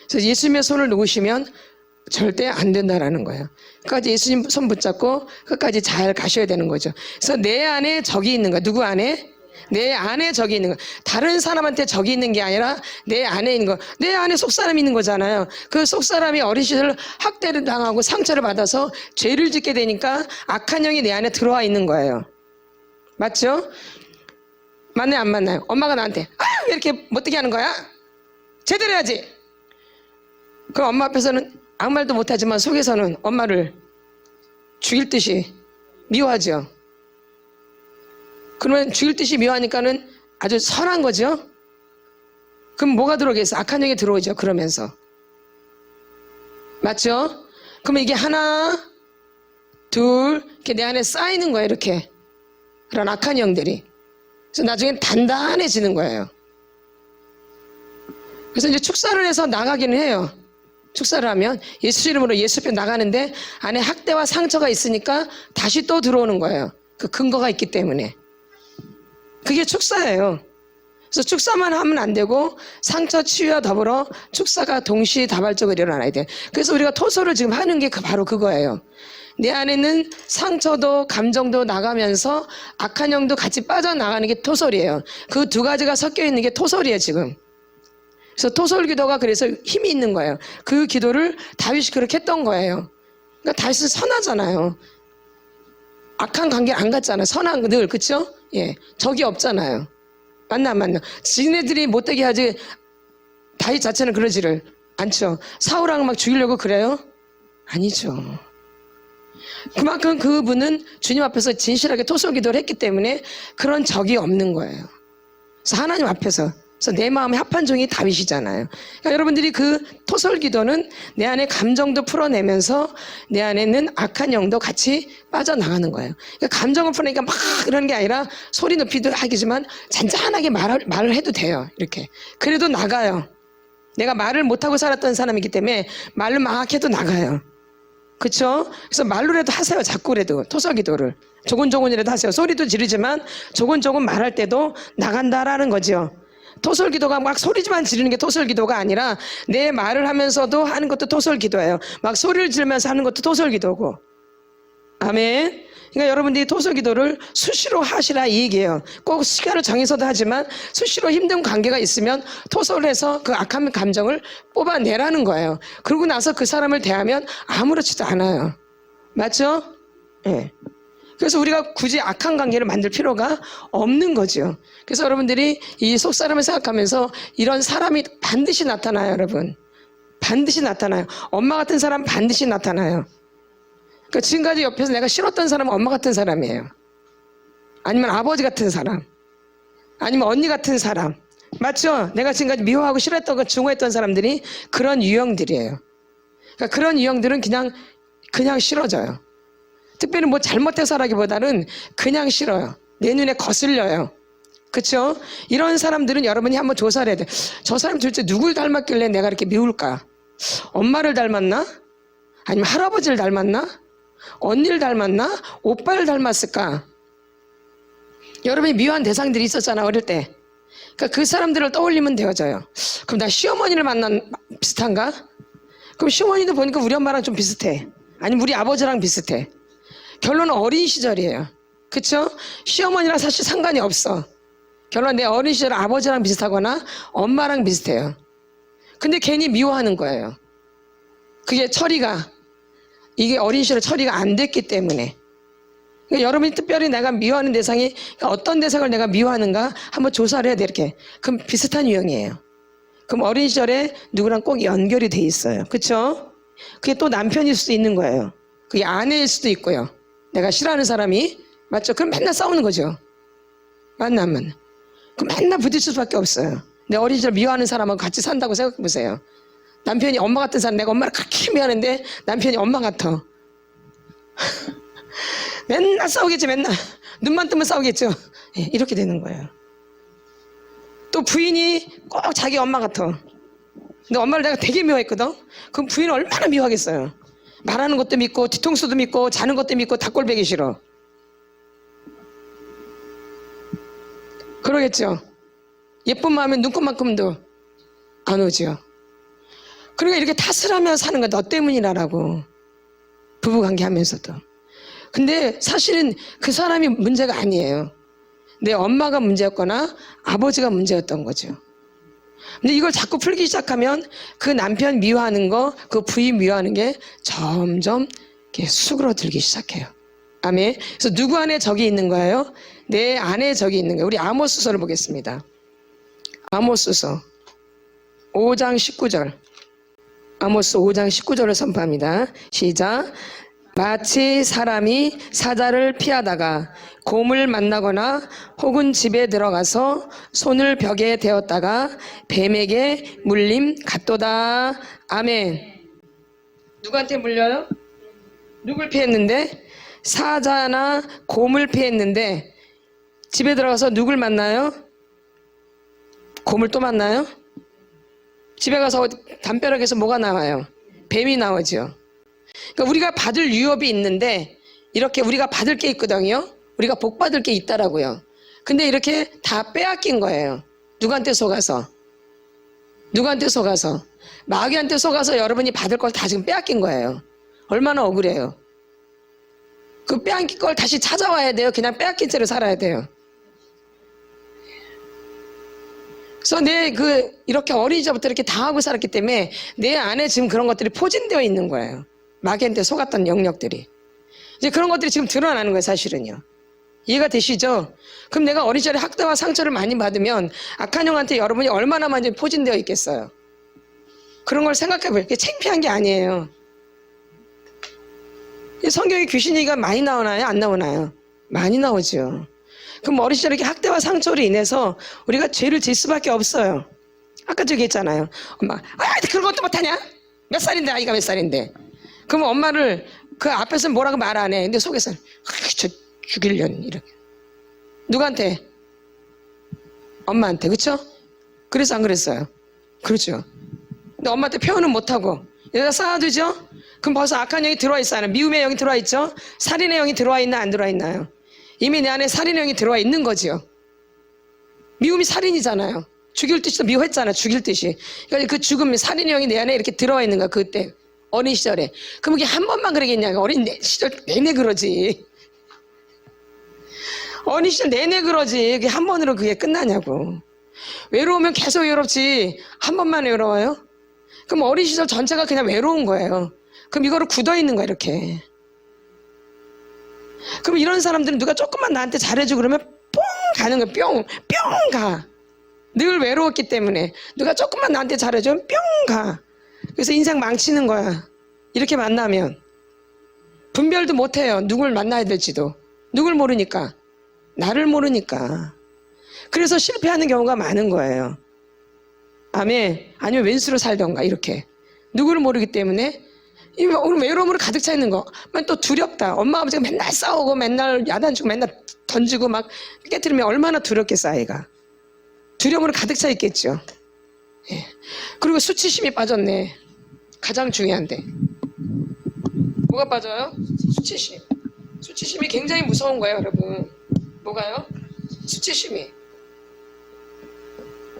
그래서 예수님의 손을 놓으시면 절대 안 된다라는 거예요. 끝까지 예수님 손 붙잡고 끝까지 잘 가셔야 되는 거죠. 그래서 내 안에 적이 있는 거야. 누구 안에? 내 안에 적이 있는 거. 다른 사람한테 적이 있는 게 아니라 내 안에 있는 거. 내 안에 속사람이 있는 거잖아요. 그 속사람이 어린 시절 학대를 당하고 상처를 받아서 죄를 짓게 되니까 악한 영이 내 안에 들어와 있는 거예요. 맞죠? 맞나요? 안 맞나요? 엄마가 나한테 왜 이렇게 못되게 하는 거야? 제대로 해야지. 그럼 엄마 앞에서는 아무 말도 못하지만 속에서는 엄마를 죽일 듯이 미워하죠. 그러면 죽일 듯이 미워하니까는 아주 선한 거죠. 그럼 뭐가 들어오겠어? 악한 영이 들어오죠. 그러면서 맞죠? 그러면 이게 하나, 둘, 이렇게 내 안에 쌓이는 거예요. 이렇게. 그런 악한 영들이. 그래서 나중엔 단단해지는 거예요. 그래서 이제 축사를 해서 나가기는 해요. 축사를 하면 예수 이름으로 예수표 나가는데 안에 학대와 상처가 있으니까 다시 또 들어오는 거예요. 그 근거가 있기 때문에. 그게 축사예요. 그래서 축사만 하면 안 되고 상처 치유와 더불어 축사가 동시다발적으로 일어나야 돼. 그래서 우리가 토소를 지금 하는 게 바로 그거예요. 내 안에는 상처도 감정도 나가면서 악한 영도 같이 빠져나가는 게 토솔이에요. 그 두 가지가 섞여 있는 게 토솔이에요 지금. 그래서 토솔 기도가 그래서 힘이 있는 거예요. 그 기도를 다윗이 그렇게 했던 거예요. 그러니까 다윗은 선하잖아요. 악한 관계 안 갔잖아요. 선한 거 늘, 그쵸? 예, 적이 없잖아요. 맞나 안 맞나? 지네들이 못되게 하지 다윗 자체는 그러지를 않죠. 사울왕을 막 죽이려고 그래요? 아니죠. 그만큼 그분은 주님 앞에서 진실하게 토솔 기도를 했기 때문에 그런 적이 없는 거예요. 그래서 하나님 앞에서 그래서 내 마음에 합한 종이 다윗이잖아요. 그러니까 여러분들이 그 토솔 기도는 내 안에 감정도 풀어내면서 내 안에는 악한 영도 같이 빠져나가는 거예요. 그러니까 감정을 풀어내니까 막 그러는 게 아니라 소리 높이도 하겠지만 잔잔하게 말을 해도 돼요. 이렇게. 그래도 나가요. 내가 말을 못하고 살았던 사람이기 때문에 말을 막 해도 나가요. 그쵸? 그래서 말로라도 하세요. 자꾸라도 토솔 기도를. 조곤조곤이라도 하세요. 소리도 지르지만 조곤조곤 말할 때도 나간다라는 거죠. 토솔 기도가 막 소리지만 지르는 게 토솔 기도가 아니라 내 말을 하면서도 하는 것도 토솔 기도예요. 막 소리를 지르면서 하는 것도 토솔 기도고. 아멘. 그러니까 여러분들이 토솔 기도를 수시로 하시라 이 얘기예요. 꼭 시간을 정해서도 하지만 수시로 힘든 관계가 있으면 토솔을 해서 그 악한 감정을 뽑아내라는 거예요. 그러고 나서 그 사람을 대하면 아무렇지도 않아요. 맞죠? 예. 네. 그래서 우리가 굳이 악한 관계를 만들 필요가 없는 거죠. 그래서 여러분들이 이 속사람을 생각하면서 이런 사람이 반드시 나타나요, 여러분. 반드시 나타나요. 엄마 같은 사람 반드시 나타나요. 그러니까 지금까지 옆에서 내가 싫었던 사람은 엄마 같은 사람이에요. 아니면 아버지 같은 사람. 아니면 언니 같은 사람. 맞죠? 내가 지금까지 미워하고 싫어했던 거 증오했던 사람들이 그런 유형들이에요. 그러니까 그런 유형들은 그냥 싫어져요. 특별히 뭐 잘못해서라기보다는 그냥 싫어요. 내 눈에 거슬려요. 그쵸? 이런 사람들은 여러분이 한번 조사를 해야 돼. 저 사람 도대체 누굴 닮았길래 내가 이렇게 미울까? 엄마를 닮았나? 아니면 할아버지를 닮았나? 언니를 닮았나? 오빠를 닮았을까? 여러분이 미워한 대상들이 있었잖아, 어릴 때. 그러니까 그 사람들을 떠올리면 되어져요. 그럼 나 시어머니를 만난 비슷한가? 그럼 시어머니도 보니까 우리 엄마랑 좀 비슷해. 아니면 우리 아버지랑 비슷해. 결론은 어린 시절이에요. 그쵸? 시어머니랑 사실 상관이 없어. 결론 내 어린 시절 아버지랑 비슷하거나 엄마랑 비슷해요. 근데 괜히 미워하는 거예요. 그게 처리가, 이게 어린 시절에 처리가 안 됐기 때문에. 그러니까 여러분이 특별히 내가 미워하는 대상이 어떤 대상을 내가 미워하는가 한번 조사를 해야 돼, 이렇게. 그럼 비슷한 유형이에요. 그럼 어린 시절에 누구랑 꼭 연결이 돼 있어요. 그쵸? 그게 또 남편일 수도 있는 거예요. 그게 아내일 수도 있고요. 내가 싫어하는 사람이, 맞죠? 그럼 맨날 싸우는 거죠. 맞나 안 맞나? 그럼 맨날 부딪힐 수밖에 없어요. 내 어린 시절 미워하는 사람하고 같이 산다고 생각해 보세요. 남편이 엄마 같은 사람, 내가 엄마를 그렇게 미워하는데 남편이 엄마 같아. 맨날 싸우겠지, 맨날. 눈만 뜨면 싸우겠죠. 예, 이렇게 되는 거예요. 또 부인이 꼭 자기 엄마 같아. 근데 엄마를 내가 되게 미워했거든. 그럼 부인은 얼마나 미워하겠어요. 말하는 것도 믿고 뒤통수도 믿고 자는 것도 믿고 닭골배기 싫어. 그러겠죠. 예쁜 마음에 눈곱만큼도 안 오죠. 그러니까 이렇게 탓을 하며 사는 거야. 너 때문이라고. 부부관계 하면서도. 근데 사실은 그 사람이 문제가 아니에요. 내 엄마가 문제였거나 아버지가 문제였던 거죠. 근데 이걸 자꾸 풀기 시작하면 그 남편 미워하는 거, 그 부인 미워하는 게 점점 이렇게 수그러들기 시작해요. 아멘. 그래서 누구 안에 적이 있는 거예요? 내 안에 적이 있는 거예요. 우리 아모스서를 보겠습니다. 아모스서 5장 19절. 아모스 5장 19절을 선포합니다. 시작. 마치 사람이 사자를 피하다가 곰을 만나거나 혹은 집에 들어가서 손을 벽에 대었다가 뱀에게 물림 같도다. 아멘. 누구한테 물려요? 누굴 피했는데? 사자나 곰을 피했는데 집에 들어가서 누굴 만나요? 곰을 또 만나요? 집에 가서 담벼락에서 뭐가 나와요? 뱀이 나오죠. 그러니까 우리가 받을 유업이 있는데 이렇게 우리가 받을 게 있거든요. 우리가 복 받을 게 있다라고요. 근데 이렇게 다 빼앗긴 거예요. 누구한테 속아서? 누구한테 속아서? 마귀한테 속아서 여러분이 받을 걸 다 지금 빼앗긴 거예요. 얼마나 억울해요. 그 빼앗긴 걸 다시 찾아와야 돼요? 그냥 빼앗긴 채로 살아야 돼요? 그래서 이렇게 어린이집부터 이렇게 당하고 살았기 때문에 내 안에 지금 그런 것들이 포진되어 있는 거예요. 마귀한테 속았던 영역들이. 이제 그런 것들이 지금 드러나는 거예요, 사실은요. 이해가 되시죠? 그럼 내가 어린 시절에 학대와 상처를 많이 받으면 악한 영한테 여러분이 얼마나 많이 포진되어 있겠어요? 그런 걸 생각해보세요. 그게 창피한 게 아니에요. 성경에 귀신 얘기가 많이 나오나요? 안 나오나요? 많이 나오죠. 그럼 어린 시절에 이렇게 학대와 상처로 인해서 우리가 죄를 질 수밖에 없어요. 아까 저기 했잖아요. 엄마, 그런 것도 못하냐? 몇 살인데, 아이가 몇 살인데. 그럼 엄마를 그 앞에서는 뭐라고 말 안 해. 근데 속에서는, 저 죽이려는, 이렇게. 누구한테? 엄마한테, 그쵸? 그래서 안 그랬어요? 그렇죠. 근데 엄마한테 표현은 못하고, 여기다 쌓아두죠? 그럼 벌써 악한 영이 들어와 있어요? 미움의 영이 들어와 있죠? 살인의 영이 들어와 있나, 안 들어와 있나요? 이미 내 안에 살인의 영이 들어와 있는 거지요. 미움이 살인이잖아요. 죽일 뜻도 미워했잖아, 죽일 뜻이. 그러니까 그 죽음이 살인의 영이 내 안에 이렇게 들어와 있는 거야, 그때. 어린 시절에. 그럼 이게 한 번만 그러겠냐? 어린 시절 내내 그러지. 어린 시절 내내 그러지. 그게 한 번으로 그게 끝나냐고. 외로우면 계속 외롭지. 한 번만 외로워요? 그럼 어린 시절 전체가 그냥 외로운 거예요. 그럼 이거를 굳어 있는 거야, 이렇게. 그럼 이런 사람들은 누가 조금만 나한테 잘해주고 그러면 뽕 가는 거야. 뿅 가. 늘 외로웠기 때문에 누가 조금만 나한테 잘해주면 뿅 가. 그래서 인생 망치는 거야. 이렇게 만나면 분별도 못해요. 누굴 만나야 될지도. 누굴 모르니까. 나를 모르니까. 그래서 실패하는 경우가 많은 거예요. 아멘. 아니면 왼수로 살던가 이렇게. 누구를 모르기 때문에 오늘 외로움으로 가득 차 있는 거. 또 두렵다. 엄마 아버지가 맨날 싸우고 맨날 야단치고 맨날 던지고 막 깨트리면 얼마나 두렵겠어, 아이가. 두려움으로 가득 차 있겠죠. 예. 그리고 수치심이 빠졌네. 가장 중요한데. 뭐가 빠져요? 수치심. 수치심이 굉장히 무서운 거예요, 여러분. 뭐가요? 수치심이.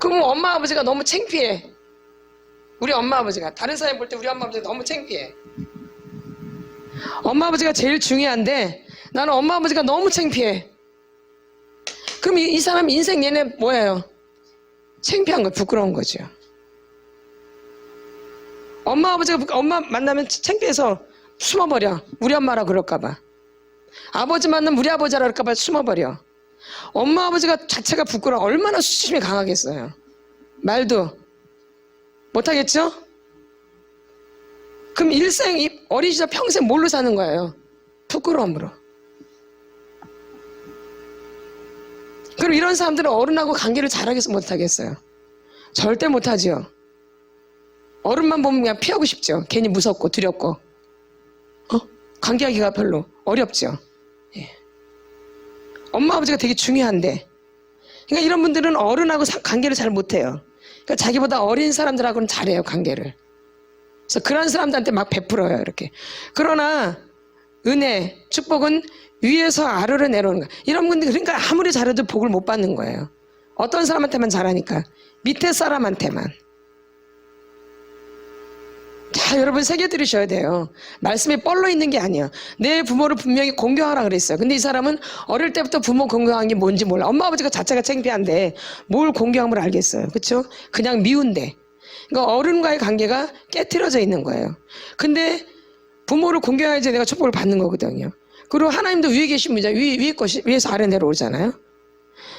그럼 엄마 아버지가 너무 창피해. 우리 엄마 아버지가. 다른 사람 볼 때 우리 엄마 아버지가 너무 창피해. 엄마 아버지가 제일 중요한데 나는 엄마 아버지가 너무 창피해. 그럼 이 사람 인생 내내 뭐예요? 창피한 거, 부끄러운 거죠. 엄마 아버지가 엄마 만나면 창피해서 숨어버려. 우리 엄마라 그럴까봐. 아버지 만나면 우리 아버지라 그럴까봐 숨어버려. 엄마 아버지가 자체가 부끄러워. 얼마나 수치심이 강하겠어요. 말도 못하겠죠? 그럼 일생, 어린 시절 평생 뭘로 사는 거예요? 부끄러움으로. 그럼 이런 사람들은 어른하고 관계를 잘하겠어, 못하겠어요? 절대 못하지요. 어른만 보면 그냥 피하고 싶죠. 괜히 무섭고 두렵고. 관계하기가 별로 어렵죠. 예. 엄마 아버지가 되게 중요한데. 그러니까 이런 분들은 어른하고 관계를 잘 못해요. 그러니까 자기보다 어린 사람들하고는 잘해요, 관계를. 그래서 그런 사람들한테 막 베풀어요, 이렇게. 그러나 은혜, 축복은 위에서 아래로 내려오는 거예요. 이런 분들 그러니까 아무리 잘해도 복을 못 받는 거예요. 어떤 사람한테만 잘하니까. 밑에 사람한테만. 자, 여러분 새겨 들으셔야 돼요. 말씀이 뻘로 있는 게 아니에요. 내 부모를 분명히 공경하라 그랬어요. 근데 이 사람은 어릴 때부터 부모 공경한 게 뭔지 몰라. 엄마 아버지가 자체가 창피한데 뭘 공경함을 알겠어요. 그렇죠? 그냥 미운데. 그러니까 어른과의 관계가 깨트려져 있는 거예요. 근데 부모를 공경해야지 내가 축복을 받는 거거든요. 그리고 하나님도 위에 계신 분이잖아요. 위에 것이 위에서 아래 내려오잖아요.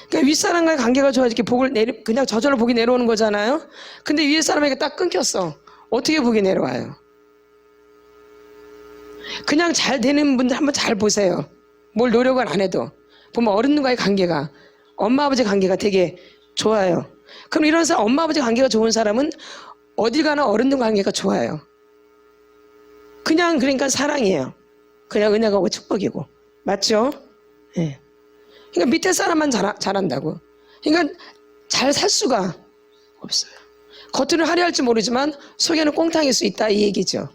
그러니까 윗사람과의 관계가 좋아지게 복을 그냥 저절로 복이 내려오는 거잖아요. 근데 위에 사람에게 딱 끊겼어. 어떻게 복이 내려와요? 그냥 잘 되는 분들 한번 잘 보세요. 뭘 노력을 안 해도. 보면 어른과의 관계가, 엄마 아버지 관계가 되게 좋아요. 그럼 이런 사람, 엄마 아버지 관계가 좋은 사람은 어딜 가나 어른들 관계가 좋아요. 그냥 그러니까 사랑이에요. 그냥 은혜가 축복이고. 맞죠? 예. 그러니까 밑에 사람만 잘한다고. 그러니까 잘 살 수가 없어요. 겉으로 화려할지 모르지만 속에는 꽁탕일 수 있다, 이 얘기죠.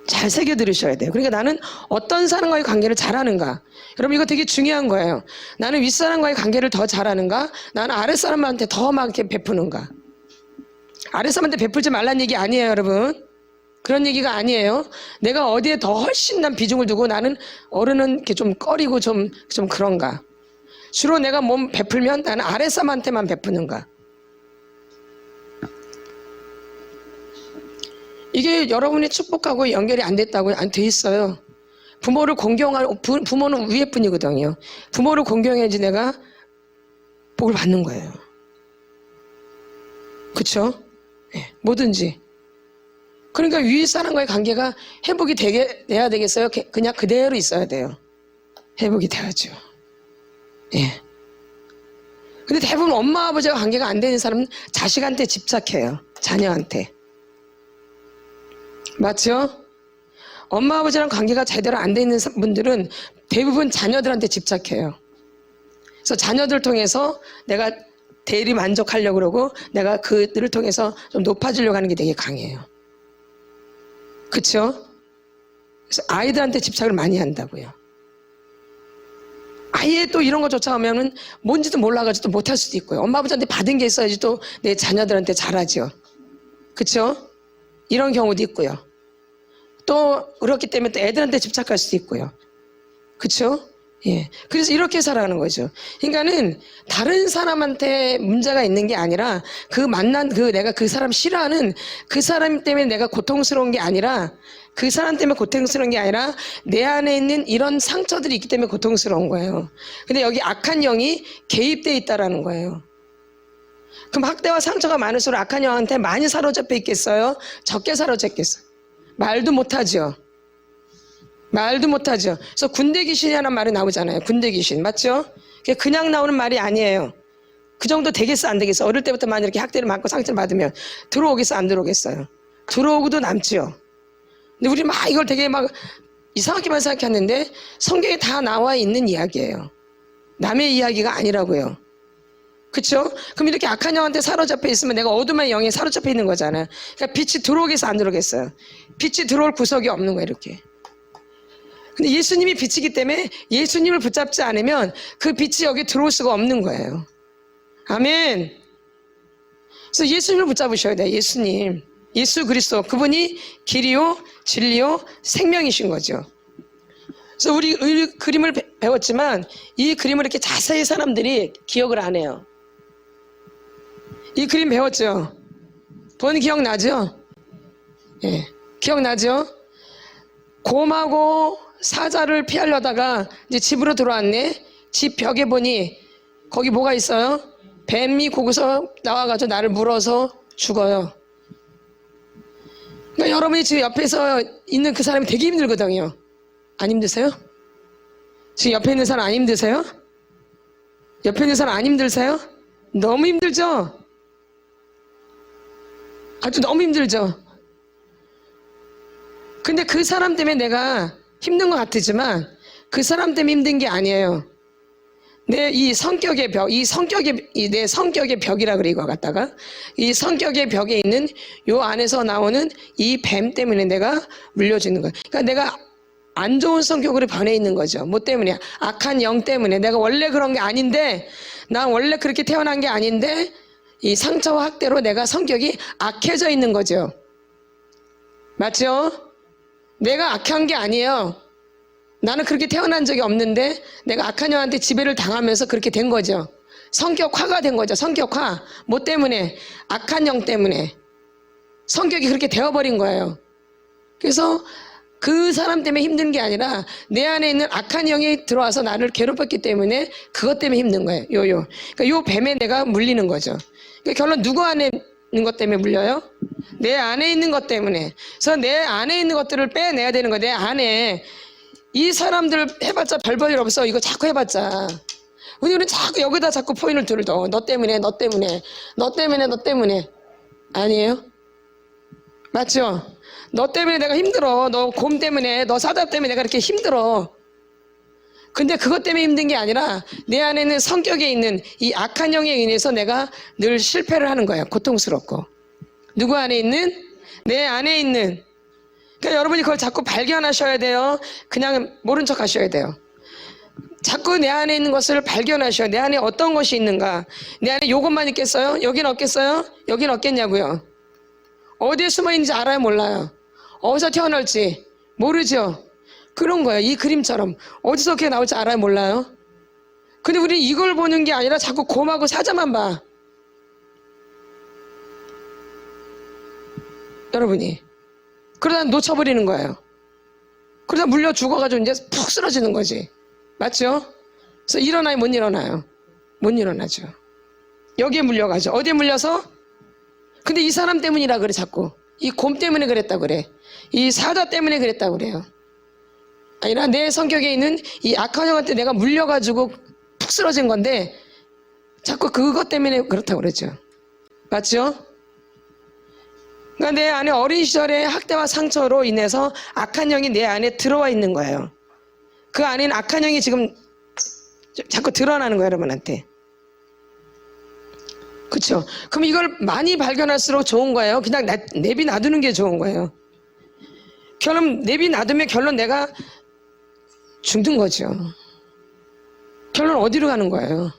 잘 새겨 들으셔야 돼요. 그러니까 나는 어떤 사람과의 관계를 잘하는가. 여러분 이거 되게 중요한 거예요. 나는 윗사람과의 관계를 더 잘하는가, 나는 아랫사람한테 더 많게 베푸는가. 아랫사람한테 베풀지 말란 얘기 아니에요, 여러분. 그런 얘기가 아니에요. 내가 어디에 더 훨씬 난 비중을 두고 나는 어른은 이렇게 좀 꺼리고 좀 그런가. 주로 내가 몸 베풀면 나는 아랫사람한테만 베푸는가. 이게 여러분이 축복하고 연결이 안 됐다고 안 돼 있어요. 부모를 공경하고, 부모는 위에 분이거든요. 부모를 공경해야지 내가 복을 받는 거예요. 그쵸? 네, 뭐든지. 그러니까 위에 사람과의 관계가 회복이 돼야 되겠어요? 그냥 그대로 있어야 돼요. 회복이 돼야죠. 예. 근데 대부분 엄마 아버지와 관계가 안 되는 사람은 자식한테 집착해요. 자녀한테. 맞죠? 엄마 아버지랑 관계가 제대로 안 돼 있는 분들은 대부분 자녀들한테 집착해요. 그래서 자녀들 통해서 내가 대리 만족하려고 그러고 내가 그들을 통해서 좀 높아지려고 하는 게 되게 강해요. 그쵸? 그래서 아이들한테 집착을 많이 한다고요. 아예 또 이런 거 쫓아오면은 뭔지도 몰라가지고 또 못할 수도 있고요. 엄마 아버지한테 받은 게 있어야지 또 내 자녀들한테 잘하죠. 그쵸? 이런 경우도 있고요. 또 그렇기 때문에 또 애들한테 집착할 수도 있고요. 그쵸? 예. 그래서 이렇게 살아가는 거죠. 그러니까는 다른 사람한테 문제가 있는 게 아니라 내가 그 사람 싫어하는 그 사람 때문에 내가 고통스러운 게 아니라 그 사람 때문에 고통스러운 게 아니라 내 안에 있는 이런 상처들이 있기 때문에 고통스러운 거예요. 근데 여기 악한 영이 개입되어 있다라는 거예요. 그럼 학대와 상처가 많을수록 악한 영한테 많이 사로잡혀 있겠어요? 적게 사로잡겠어요? 말도 못하죠. 말도 못하죠. 그래서 군대 귀신이라는 말이 나오잖아요. 군대 귀신. 맞죠? 그냥 나오는 말이 아니에요. 그 정도 되겠어 안 되겠어? 어릴 때부터 많이 이렇게 학대를 받고 상처를 받으면 들어오겠어 안 들어오겠어요? 들어오고도 남지요. 근데 우리 막 이걸 되게 막 이상하게만 생각했는데 성경에 다 나와 있는 이야기예요. 남의 이야기가 아니라고요. 그쵸? 그럼 이렇게 악한 영한테 사로잡혀 있으면 내가 어둠의 영에 사로잡혀 있는 거잖아요. 그러니까 빛이 들어오겠어 안 들어오겠어요? 빛이 들어올 구석이 없는 거예요, 이렇게. 근데 예수님이 빛이기 때문에 예수님을 붙잡지 않으면 그 빛이 여기 들어올 수가 없는 거예요. 아멘. 그래서 예수님을 붙잡으셔야 돼요. 예수님, 예수 그리스도, 그분이 길이요 진리요 생명이신 거죠. 그래서 우리 그림을 배웠지만 이 그림을 이렇게 자세히 사람들이 기억을 안 해요. 이 그림 배웠죠? 본 기억나죠? 예, 기억나죠? 곰하고 사자를 피하려다가 이제 집으로 들어왔네. 집 벽에 보니 거기 뭐가 있어요? 뱀이 거기서 나와가지고 나를 물어서 죽어요. 그러니까 여러분이 지금 옆에서 있는 그 사람이 되게 힘들거든요. 안 힘드세요? 지금 옆에 있는 사람 안 힘드세요? 옆에 있는 사람 안 힘드세요? 너무 힘들죠? 아주 너무 힘들죠? 근데 그 사람 때문에 내가 힘든 것 같지만 그 사람 때문에 힘든 게 아니에요. 내 이 성격의 벽, 내 성격의 벽이라 그래 이거 갖다가 이 성격의 벽에 있는 요 안에서 나오는 이 뱀 때문에 내가 물려지는 거예요. 그러니까 내가 안 좋은 성격으로 변해 있는 거죠. 뭐 때문에? 악한 영 때문에. 내가 원래 그런 게 아닌데, 난 원래 그렇게 태어난 게 아닌데 이 상처와 학대로 내가 성격이 악해져 있는 거죠. 맞죠? 내가 악한 게 아니에요. 나는 그렇게 태어난 적이 없는데 내가 악한 영한테 지배를 당하면서 그렇게 된 거죠. 성격화가 된 거죠. 성격화. 뭐 때문에? 악한 영 때문에. 성격이 그렇게 되어버린 거예요. 그래서 그 사람 때문에 힘든 게 아니라 내 안에 있는 악한 영이 들어와서 나를 괴롭혔기 때문에 그것 때문에 힘든 거예요. 그러니까 요 뱀에 내가 물리는 거죠. 그러니까 결론 누구 안에 있는 것 때문에 물려요? 내 안에 있는 것 때문에. 그래서 내 안에 있는 것들을 빼내야 되는 거예요. 내 안에. 이 사람들 해봤자 별 볼 일 없어. 이거 자꾸 해봤자. 우리는 자꾸 여기다 자꾸 포인을 들어. 너 때문에, 너 때문에, 너 때문에, 너 때문에. 아니에요? 맞죠? 너 때문에 내가 힘들어. 너 곰 때문에, 너 사자 때문에 내가 이렇게 힘들어. 근데 그것 때문에 힘든 게 아니라 내 안에 있는 성격에 있는 이 악한 영에 인해서 내가 늘 실패를 하는 거예요. 고통스럽고. 누구 안에 있는? 내 안에 있는. 그러니까 여러분이 그걸 자꾸 발견하셔야 돼요. 그냥 모른 척 하셔야 돼요. 자꾸 내 안에 있는 것을 발견하셔야 내 안에 어떤 것이 있는가. 내 안에 이것만 있겠어요? 여긴 없겠어요? 여긴 없겠냐고요. 어디에 숨어 있는지 알아요? 몰라요? 어디서 태어날지 모르죠. 그런 거예요. 이 그림처럼 어디서 그게 나올지 알아요? 몰라요? 근데 우리는 이걸 보는 게 아니라 자꾸 곰하고 사자만 봐. 여러분이 그러다 놓쳐버리는 거예요. 그러다 물려 죽어가지고 이제 푹 쓰러지는 거지. 맞죠? 그래서 일어나요? 못 일어나요? 못 일어나죠. 여기에 물려가죠. 어디에 물려서? 근데 이 사람 때문이라 그래. 자꾸 이 곰 때문에 그랬다 그래. 이 사자 때문에 그랬다 그래요. 아니라 내 성격에 있는 이 악한 영한테 내가 물려가지고 푹 쓰러진 건데 자꾸 그것 때문에 그렇다고 그러죠. 맞죠? 그러니까 내 안에 어린 시절의 학대와 상처로 인해서 악한 영이 내 안에 들어와 있는 거예요. 그 안에는 악한 영이 지금 자꾸 드러나는 거예요, 여러분한테. 그렇죠? 그럼 이걸 많이 발견할수록 좋은 거예요. 그냥 내비 놔두는 게 좋은 거예요. 결론 내비 놔두면 결론 내가 죽는 거죠. 결론 어디로 가는 거예요?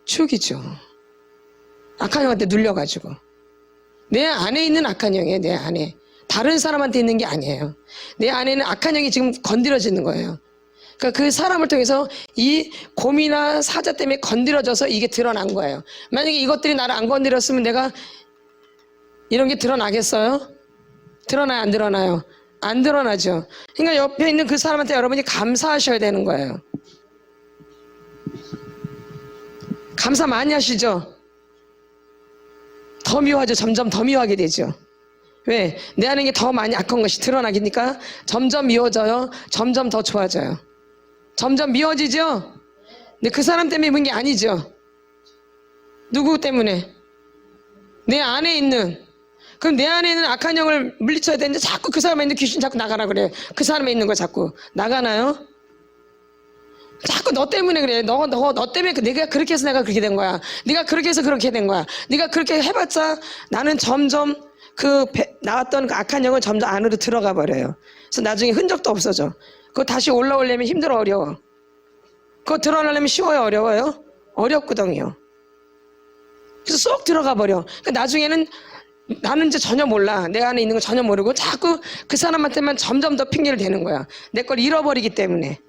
죽이죠. 악한 영한테 눌려가지고. 내 안에 있는 악한 영이에요. 내 안에. 다른 사람한테 있는 게 아니에요. 내 안에는 악한 영이 지금 건드려지는 거예요. 그러니까 그 사람을 통해서 이 곰이나 사자 때문에 건드려져서 이게 드러난 거예요. 만약에 이것들이 나를 안 건드렸으면 내가 이런 게 드러나겠어요? 드러나요? 안 드러나요? 안 드러나죠. 그러니까 옆에 있는 그 사람한테 여러분이 감사하셔야 되는 거예요. 감사 많이 하시죠? 더 미워하죠. 점점 더 미워하게 되죠. 왜? 내 안에 더 많이 악한 것이 드러나기니까 점점 미워져요. 점점 더 좋아져요. 점점 미워지죠? 근데 그 사람 때문에 미운 게 아니죠. 누구 때문에? 내 안에 있는. 그럼 내 안에 있는 악한 영을 물리쳐야 되는데 자꾸 그 사람에 있는 귀신 자꾸 나가라 그래요. 그 사람에 있는 거 자꾸 나가나요? 자꾸 너 때문에 그래. 너 때문에 내가 그렇게 해서 내가 그렇게 된 거야. 네가 그렇게 해서 그렇게 된 거야. 네가 그렇게 해봤자 나는 점점 나왔던 그 악한 영은 점점 안으로 들어가 버려요. 그래서 나중에 흔적도 없어져. 그거 다시 올라오려면 힘들어, 어려워. 그거 드러나려면 쉬워요, 어려워요? 어렵거든요. 그래서 쏙 들어가 버려. 그러니까 나중에는 나는 이제 전혀 몰라. 내 안에 있는 거 전혀 모르고 자꾸 그 사람한테만 점점 더 핑계를 대는 거야. 내 걸 잃어버리기 때문에.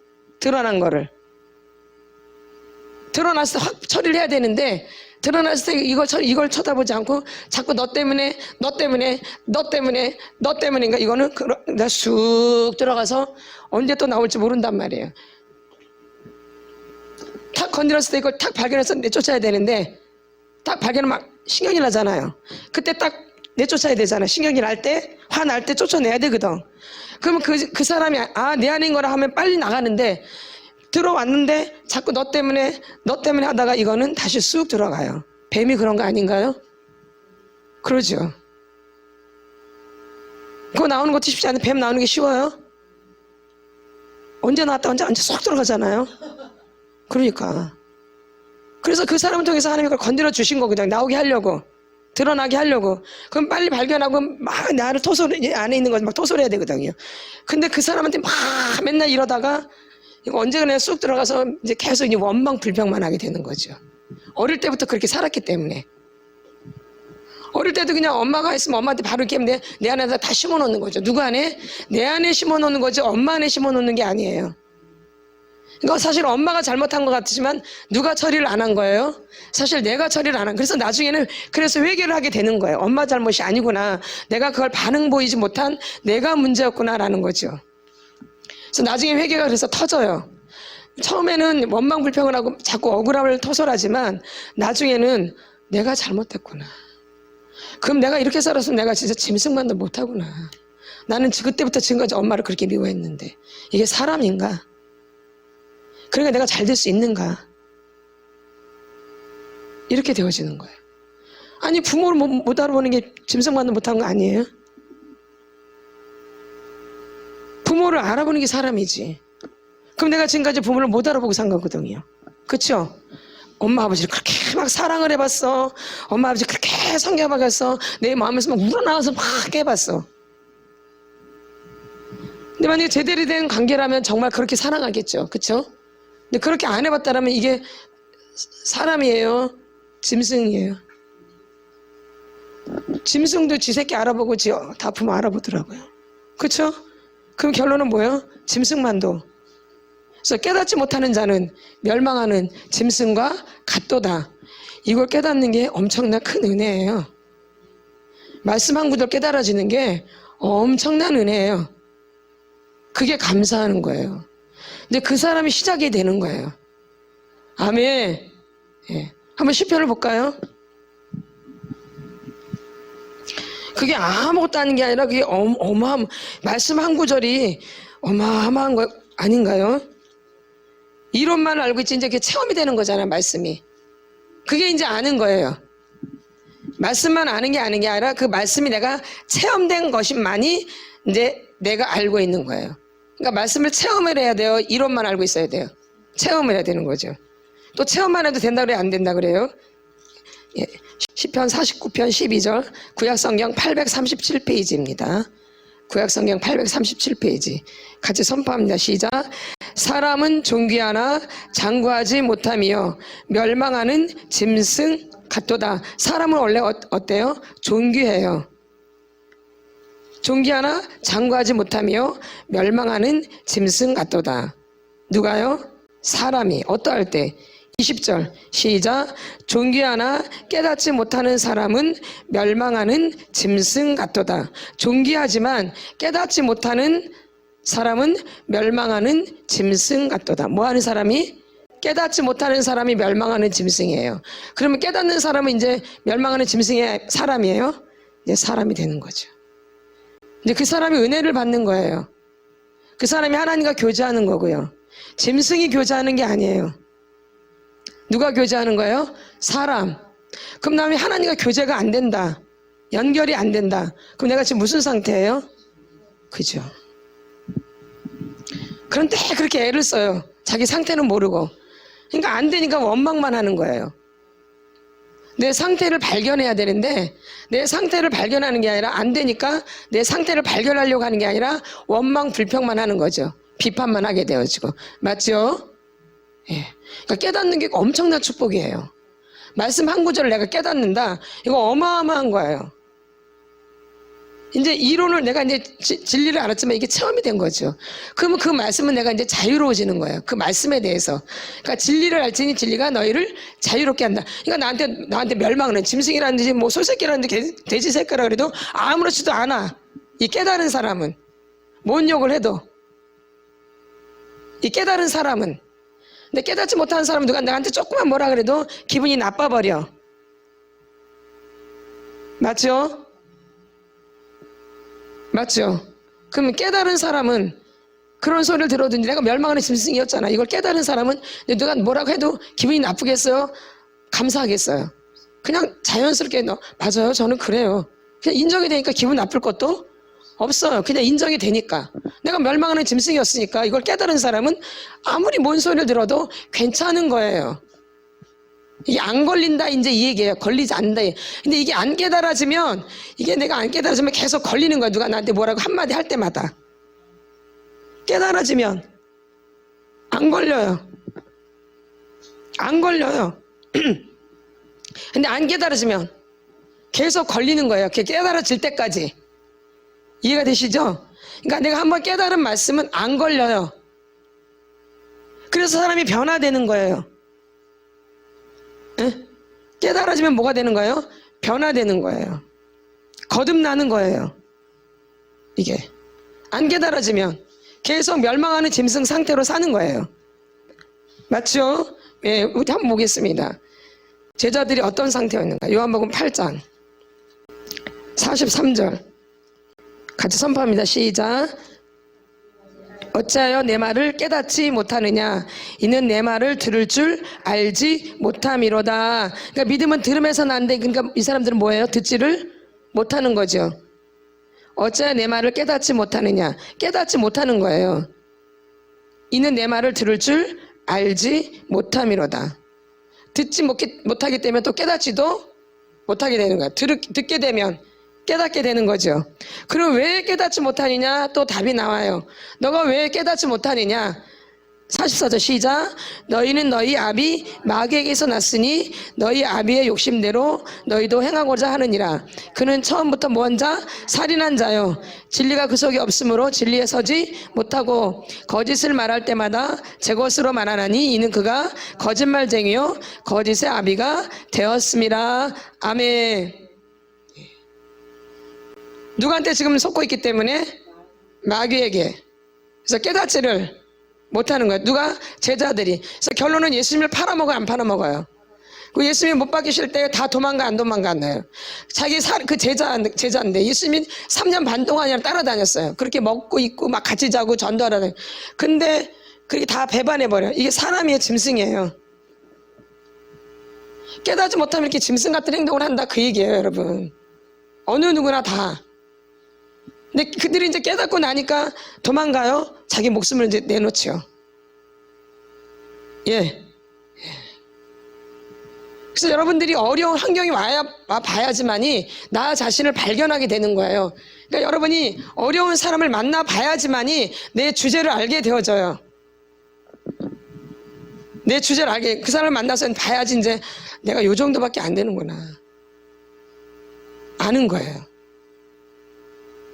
드러난 거를. 드러났을 때 확 처리를 해야 되는데 드러났을 때 이걸 쳐다보지 않고 자꾸 너 때문에 그러니까 이거는 나 쑥 들어가서 언제 또 나올지 모른단 말이에요. 탁 건드렸을 때 이걸 탁 발견해서 내쫓아야 되는데 딱 발견하면 막 신경이 나잖아요. 그때 딱 내쫓아야 되잖아. 신경이 날 때, 화날 때 쫓아내야 되거든. 그러면 그 사람이 내 안인 거라 하면 빨리 나가는데 들어왔는데 자꾸 너 때문에 하다가 이거는 다시 쑥 들어가요. 뱀이 그런 거 아닌가요? 그러죠. 그거 나오는 것도 쉽지 않은데 뱀 나오는 게 쉬워요? 언제 나왔다 언제 쏙 들어가잖아요. 그러니까 그래서 그 사람을 통해서 하나님이 그걸 건드려 주신 거거든요. 나오게 하려고, 드러나게 하려고. 그럼 빨리 발견하고 막 나를 안에 있는 거 막 토설해야 되거든요. 근데 그 사람한테 막 맨날 이러다가 이거 언제 그냥 쑥 들어가서 이제 계속 이제 원망 불평만 하게 되는 거죠. 어릴 때부터 그렇게 살았기 때문에. 어릴 때도 그냥 엄마가 있으면 엄마한테 바로 이렇게 내 안에다 다 심어놓는 거죠. 누구 안에? 내 안에 심어놓는 거지 엄마 안에 심어놓는 게 아니에요. 그러니까 사실 엄마가 잘못한 것 같지만 누가 처리를 안 한 거예요? 사실 내가 처리를 안 한. 그래서 나중에는 그래서 회개를 하게 되는 거예요. 엄마 잘못이 아니구나. 내가 그걸 반응 보이지 못한 내가 문제였구나라는 거죠. 그래서 나중에 회개가 그래서 터져요. 처음에는 원망 불평을 하고 자꾸 억울함을 토설하지만 나중에는 내가 잘못했구나. 그럼 내가 이렇게 살았으면 내가 진짜 짐승만도 못하구나. 나는 그때부터 지금까지 엄마를 그렇게 미워했는데 이게 사람인가? 그러니까 내가 잘 될 수 있는가? 이렇게 되어지는 거예요. 아니 부모를 못 알아보는 게 짐승만도 못한 거 아니에요? 부모를 알아보는 게 사람이지. 그럼 내가 지금까지 부모를 못 알아보고 산 거거든요. 그쵸? 엄마 아버지를 그렇게 막 사랑을 해봤어. 엄마 아버지 그렇게 섬겨봐갔어. 내 마음에서 막 우러나와서 막 깨봤어. 근데 만약에 제대로 된 관계라면 정말 그렇게 사랑하겠죠. 그쵸? 근데 그렇게 안 해봤다라면 이게 사람이에요? 짐승이에요? 짐승도 지 새끼 알아보고 지 다 부모 알아보더라고요. 그쵸? 그럼 결론은 뭐예요? 짐승만도. 그래서 깨닫지 못하는 자는 멸망하는 짐승과 같도다. 이걸 깨닫는 게 엄청난 큰 은혜예요. 말씀 한 구절 깨달아지는 게 엄청난 은혜예요. 그게 감사하는 거예요. 근데 그 사람이 시작이 되는 거예요. 아멘. 예. 한번 시편을 볼까요? 그게 아무것도 아닌 게 아니라 그게 말씀 한 구절이 어마어마한 거 아닌가요? 이론만 알고 있지 이제 그게 체험이 되는 거잖아요. 말씀이. 그게 이제 아는 거예요. 말씀만 아는 게 아니라 그 말씀이 내가 체험된 것만이 이제 내가 알고 있는 거예요. 그러니까 말씀을 체험을 해야 돼요? 이론만 알고 있어야 돼요? 체험을 해야 되는 거죠. 또 체험만 해도 된다 그래요? 안 된다 그래요? 예. 시편 49편 12절 구약성경 837페이지입니다. 구약성경 837페이지 같이 선포합니다. 시작. 사람은 존귀하나 장구하지 못하며 멸망하는 짐승 같도다. 사람은 원래 어때요? 존귀해요. 존귀하나 장구하지 못하며 멸망하는 짐승 같도다. 누가요? 사람이 어떠할 때? 20절 시작. 존귀하나 깨닫지 못하는 사람은 멸망하는 짐승 같도다. 존귀하지만 깨닫지 못하는 사람은 멸망하는 짐승 같도다. 뭐하는 사람이? 깨닫지 못하는 사람이 멸망하는 짐승이에요. 그러면 깨닫는 사람은 이제 멸망하는 짐승의 사람이에요? 이제 사람이 되는 거죠. 이제 그 사람이 은혜를 받는 거예요. 그 사람이 하나님과 교제하는 거고요. 짐승이 교제하는 게 아니에요. 누가 교제하는 거예요? 사람. 그럼 나는 하나님과 교제가 안 된다. 연결이 안 된다. 그럼 내가 지금 무슨 상태예요? 그죠? 그런데 그렇게 애를 써요. 자기 상태는 모르고. 그러니까 안 되니까 원망만 하는 거예요. 내 상태를 발견해야 되는데 내 상태를 발견하는 게 아니라 안 되니까 내 상태를 발견하려고 하는 게 아니라 원망 불평만 하는 거죠. 비판만 하게 되어지고. 맞죠? 예. 그러니까 깨닫는 게 엄청난 축복이에요. 말씀 한 구절을 내가 깨닫는다. 이거 어마어마한 거예요. 이제 이론을 내가 이제 진리를 알았지만 이게 체험이 된 거죠. 그러면 그 말씀은 내가 이제 자유로워지는 거예요. 그 말씀에 대해서. 그러니까 진리를 알지니 진리가 너희를 자유롭게 한다. 그러니까 나한테 멸망은 짐승이라든지 뭐 소새끼라든지 돼지 새끼라 그래도 아무렇지도 않아. 이 깨달은 사람은 뭔 욕을 해도 이 깨달은 사람은. 근데 깨닫지 못하는 사람은 누가 나한테 조금만 뭐라 그래도 기분이 나빠버려. 맞죠? 맞죠? 그러면 깨달은 사람은 그런 소리를 들어도 내가 멸망하는 짐승이었잖아. 이걸 깨달은 사람은 누가 뭐라고 해도 기분이 나쁘겠어요? 감사하겠어요? 그냥 자연스럽게 맞아요. 저는 그래요. 그냥 인정이 되니까 기분 나쁠 것도 없어요. 그냥 인정이 되니까. 내가 멸망하는 짐승이었으니까 이걸 깨달은 사람은 아무리 뭔 소리를 들어도 괜찮은 거예요. 이게 안 걸린다 이제 이 얘기예요. 걸리지 않는다. 근데 이게 안 깨달아지면 이게 내가 안 깨달아지면 계속 걸리는 거야. 누가 나한테 뭐라고 한마디 할 때마다. 깨달아지면 안 걸려요. 안 걸려요. 근데 안 깨달아지면 계속 걸리는 거예요. 깨달아질 때까지. 이해가 되시죠? 그러니까 내가 한번 깨달은 말씀은 안 걸려요. 그래서 사람이 변화되는 거예요. 에? 깨달아지면 뭐가 되는 거예요? 변화되는 거예요. 거듭나는 거예요. 이게 안 깨달아지면 계속 멸망하는 짐승 상태로 사는 거예요. 맞죠? 예, 우리 한번 보겠습니다. 제자들이 어떤 상태였는가? 요한복음 8장 43절 같이 선포합니다. 시작. 어찌하여 내 말을 깨닫지 못하느냐? 이는 내 말을 들을 줄 알지 못함이로다. 그러니까 믿음은 들음에서 나는데, 그러니까 이 사람들은 뭐예요? 듣지를 못하는 거죠. 어찌하여 내 말을 깨닫지 못하느냐. 깨닫지 못하는 거예요. 이는 내 말을 들을 줄 알지 못함이로다. 듣지 못하기 때문에 또 깨닫지도 못하게 되는 거야. 듣게 되면 깨닫게 되는 거죠. 그럼 왜 깨닫지 못하느냐? 또 답이 나와요. 너가 왜 깨닫지 못하느냐? 44절 시작. 너희는 너희 아비 마귀에게서 났으니 너희 아비의 욕심대로 너희도 행하고자 하느니라. 그는 처음부터 뭐한 자? 살인한 자요. 진리가 그 속에 없으므로 진리에 서지 못하고 거짓을 말할 때마다 제 것으로 말하나니 이는 그가 거짓말쟁이요 거짓의 아비가 되었음이라. 아멘. 누구한테 지금 속고 있기 때문에? 마귀에게. 그래서 깨닫지를 못하는 거예요. 누가? 제자들이. 그래서 결론은 예수님을 팔아먹어요, 안 팔아먹어요? 그 예수님 못 박이실 때 다 도망가, 안 도망갔나요? 자기 그 제자인데 예수님이 3년 반 동안이나 따라다녔어요. 그렇게 먹고 입고 막 같이 자고 전도하라는. 근데 그게 다 배반해버려요. 이게 사람의 짐승이에요. 깨닫지 못하면 이렇게 짐승 같은 행동을 한다, 그 얘기예요, 여러분. 어느 누구나 다. 근데 그들이 이제 깨닫고 나니까 도망가요. 자기 목숨을 이제 내놓죠. 예. 그래서 여러분들이 어려운 환경이 와 봐야지만이 나 자신을 발견하게 되는 거예요. 그러니까 여러분이 어려운 사람을 만나 봐야지만이 내 주제를 알게 되어져요. 내 주제를 알게, 그 사람을 만나서 봐야지 이제 내가 요 정도밖에 안 되는구나. 아는 거예요.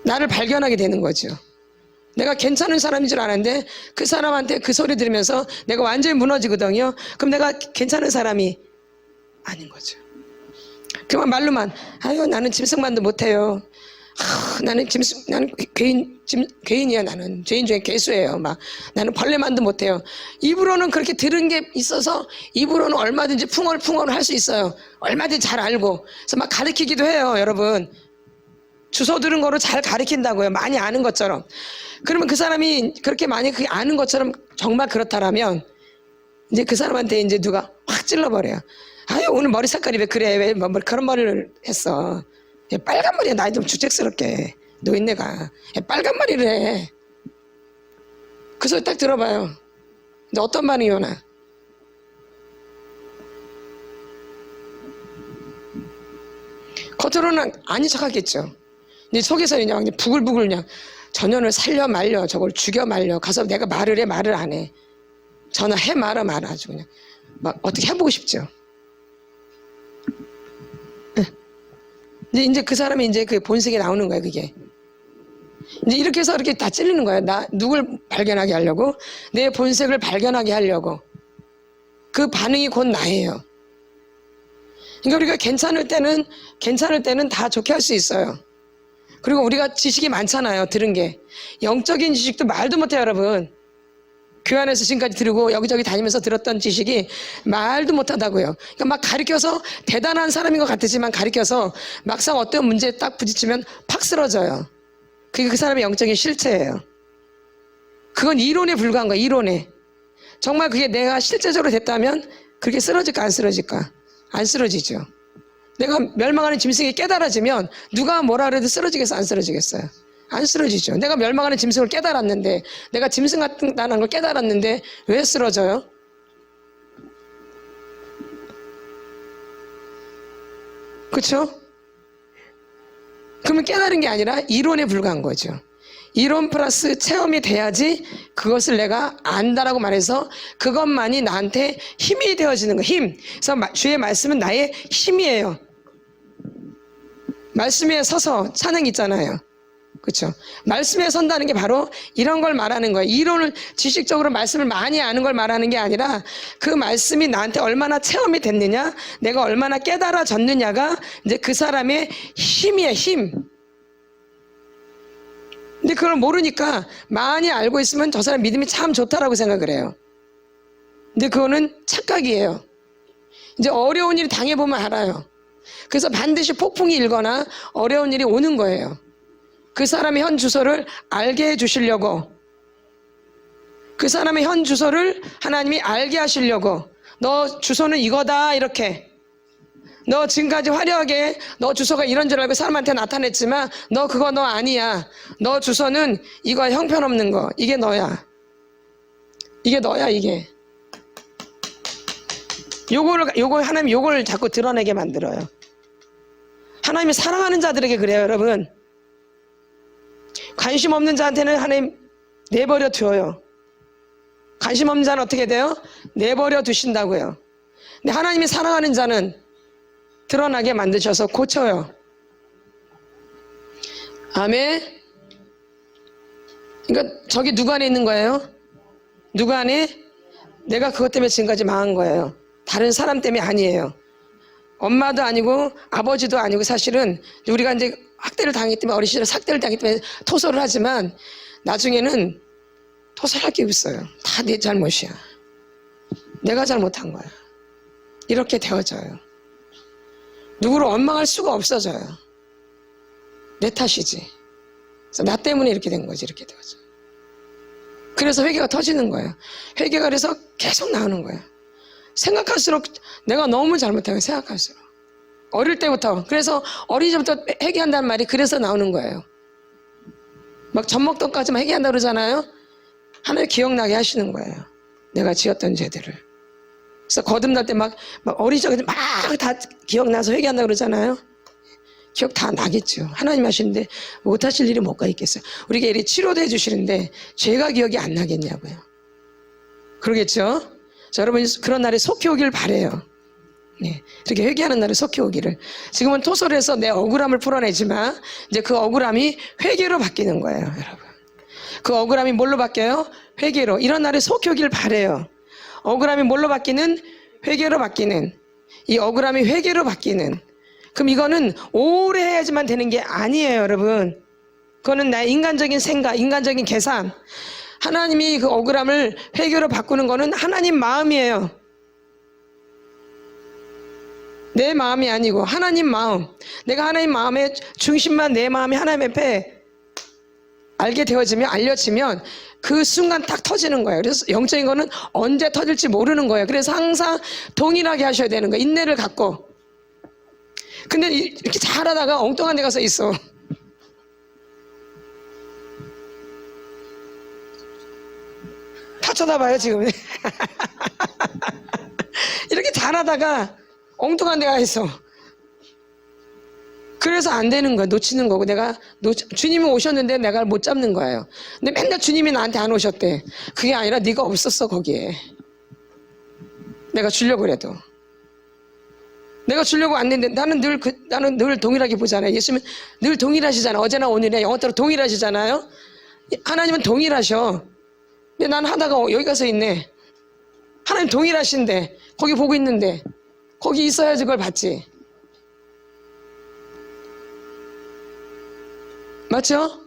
나를 발견하게 되는 거죠. 내가 괜찮은 사람인 줄 아는데 그 사람한테 그 소리 들으면서 내가 완전히 무너지거든요. 그럼 내가 괜찮은 사람이 아닌 거죠. 그만 말로만 아유 나는 짐승만도 못해요. 나는 죄인이야. 나는 죄인 중에 괴수예요. 막 나는 벌레만도 못해요. 입으로는 그렇게 들은 게 있어서 입으로는 얼마든지 풍어를 할 수 있어요. 얼마든지 잘 알고. 그래서 막 가르치기도 해요, 여러분. 주워 들은 거로 잘 가르친다고요. 많이 아는 것처럼. 그러면 그 사람이 그렇게 많이 아는 것처럼 정말 그렇다라면 이제 그 사람한테 이제 누가 확 찔러버려요. 아유 오늘 머리 색깔이 왜 그래? 왜 그런 머리를 했어? 빨간 머리야. 나이 좀 주책스럽게 노인네가 빨간 머리를 해. 그 소리 딱 들어봐요. 이제 어떤 반응이 오나? 겉으로는 아닌 척하겠죠. 근데 속에서는 그냥 부글부글 그냥 전현을 살려 말려 저걸 죽여 말려 가서 내가 말을 해 말을 안 해. 전화해 말아 아주 그냥 막 어떻게 해보고 싶죠. 이제 그 사람이 이제 그 본색이 나오는 거예요. 그게 이제 이렇게 해서 이렇게 다 찔리는 거예요. 나 누굴 발견하게 하려고? 내 본색을 발견하게 하려고. 그 반응이 곧 나예요. 그러니까 우리가 괜찮을 때는 다 좋게 할 수 있어요. 그리고 우리가 지식이 많잖아요. 들은 게 영적인 지식도 말도 못해요, 여러분. 교회 안에서 지금까지 들고 여기저기 다니면서 들었던 지식이 말도 못하다고요. 그러니까 막 가르쳐서 대단한 사람인 것 같지만 가르쳐서 막상 어떤 문제에 딱 부딪히면 팍 쓰러져요. 그게 그 사람의 영적인 실체예요. 그건 이론에 불과한 거야. 이론에. 정말 그게 내가 실제적으로 됐다면 그렇게 쓰러질까 안 쓰러질까? 안 쓰러지죠. 내가 멸망하는 짐승이 깨달아지면 누가 뭐라 그래도 쓰러지겠어 안 쓰러지겠어요? 안 쓰러지죠. 내가 멸망하는 짐승을 깨달았는데 내가 짐승 같다는 걸 깨달았는데 왜 쓰러져요? 그렇죠? 그러면 깨달은 게 아니라 이론에 불과한 거죠. 이론 플러스 체험이 돼야지 그것을 내가 안다라고 말해서 그것만이 나한테 힘이 되어지는 거예요. 힘. 그래서 주의 말씀은 나의 힘이에요. 말씀에 서서 찬양 있잖아요. 그렇죠? 말씀에 선다는 게 바로 이런 걸 말하는 거예요. 이론을 지식적으로 말씀을 많이 아는 걸 말하는 게 아니라 그 말씀이 나한테 얼마나 체험이 됐느냐, 내가 얼마나 깨달아졌느냐가 이제 그 사람의 힘이에요. 힘. 근데 그걸 모르니까 많이 알고 있으면 저 사람 믿음이 참 좋다라고 생각을 해요. 근데 그거는 착각이에요. 이제 어려운 일이 당해보면 알아요. 그래서 반드시 폭풍이 일거나 어려운 일이 오는 거예요. 그 사람의 현 주소를 알게 해주시려고, 그 사람의 현 주소를 하나님이 알게 하시려고, 너 주소는 이거다 이렇게 너 지금까지 화려하게 너 주소가 이런 줄 알고 사람한테 나타냈지만 너 그거 너 아니야. 너 주소는 이거 형편없는 거. 이게 너야. 이게 너야 이게. 요거 하나님 요걸 자꾸 드러내게 만들어요. 하나님이 사랑하는 자들에게 그래요, 여러분. 관심 없는 자한테는 하나님 내버려 두어요. 관심 없는 자는 어떻게 돼요? 내버려 두신다고요. 근데 하나님이 사랑하는 자는 드러나게 만드셔서 고쳐요. 아멘. 그러니까 저기 누구 안에 있는 거예요? 누구 안에? 내가 그것 때문에 지금까지 망한 거예요. 다른 사람 때문에 아니에요. 엄마도 아니고 아버지도 아니고 사실은 우리가 이제 학대를 당했기 때문에 어린 시절에 학대를 당했기 때문에 토설을 하지만 나중에는 토설할 게 없어요. 다 내 잘못이야. 내가 잘못한 거야. 이렇게 되어져요. 누구를 원망할 수가 없어져요. 내 탓이지. 그래서 나 때문에 이렇게 된 거지. 이렇게 되어져. 그래서 회개가 터지는 거예요. 회개가 그래서 계속 나오는 거예요. 생각할수록 내가 너무 잘못한 거 생각할수록. 어릴 때부터. 그래서 어린이집부터 회개한다는 말이 그래서 나오는 거예요. 막 젖먹던까지만 회개한다고 그러잖아요. 하나님 기억나게 하시는 거예요. 내가 지었던 죄들을. 그래서 거듭날 때 막 어린이집에 막 다 기억나서 회개한다고 그러잖아요. 기억 다 나겠죠. 하나님 하시는데 못하실 일이 뭐가 있겠어요. 우리가 이렇게 치료도 해주시는데 죄가 기억이 안 나겠냐고요. 그러겠죠. 자, 여러분 그런 날에 속히 오길 바래요. 네, 이렇게 회개하는 날에 속히 오기를. 지금은 토설해서 내 억울함을 풀어내지만 이제 그 억울함이 회개로 바뀌는 거예요, 여러분. 그 억울함이 뭘로 바뀌어요? 회개로. 이런 날에 속히 오길 바래요. 억울함이 뭘로 바뀌는? 회개로 바뀌는. 이 억울함이 회개로 바뀌는. 그럼 이거는 오래 해야지만 되는 게 아니에요, 여러분. 그거는 나의 인간적인 생각, 인간적인 계산. 하나님이 그 억울함을 회개로 바꾸는 거는 하나님 마음이에요. 내 마음이 아니고 하나님 마음. 내가 하나님 마음의 중심만 내 마음이 하나님 앞에 알게 되어지면, 알려지면 그 순간 딱 터지는 거예요. 그래서 영적인 거는 언제 터질지 모르는 거예요. 그래서 항상 동일하게 하셔야 되는 거예요. 인내를 갖고. 근데 이렇게 잘하다가 엉뚱한 데 가서 있어. 다 쳐다봐요 지금. 이렇게 잘하다가 엉뚱한 데 가 있어. 그래서 안 되는 거야. 놓치는 거고. 주님이 오셨는데 내가 못 잡는 거예요. 근데 맨날 주님이 나한테 안 오셨대. 그게 아니라 네가 없었어 거기에. 내가 주려고 그래도. 내가 주려고 안 했는데 나는 늘 동일하게 보잖아요. 예수님은 늘 동일하시잖아요. 어제나 오늘이나 영원토로 동일하시잖아요. 하나님은 동일하셔. 근데 난 하다가 여기 가서 있네. 하나님 동일하신데 거기 보고 있는데 거기 있어야지 그걸 봤지. 맞죠?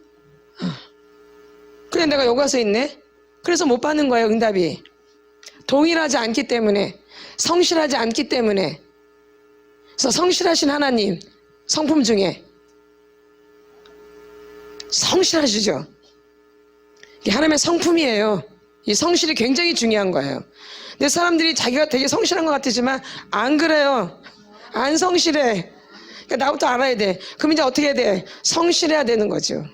근데 내가 여기 가서 있네. 그래서 못 받는 거예요, 응답이. 동일하지 않기 때문에, 성실하지 않기 때문에. 그래서 성실하신 하나님 성품 중에 성실하시죠. 이게 하나님의 성품이에요. 이 성실이 굉장히 중요한 거예요. 근데 사람들이 자기가 되게 성실한 것 같지만 안 그래요. 안 성실해. 그러니까 나부터 알아야 돼. 그럼 이제 어떻게 해야 돼? 성실해야 되는 거죠.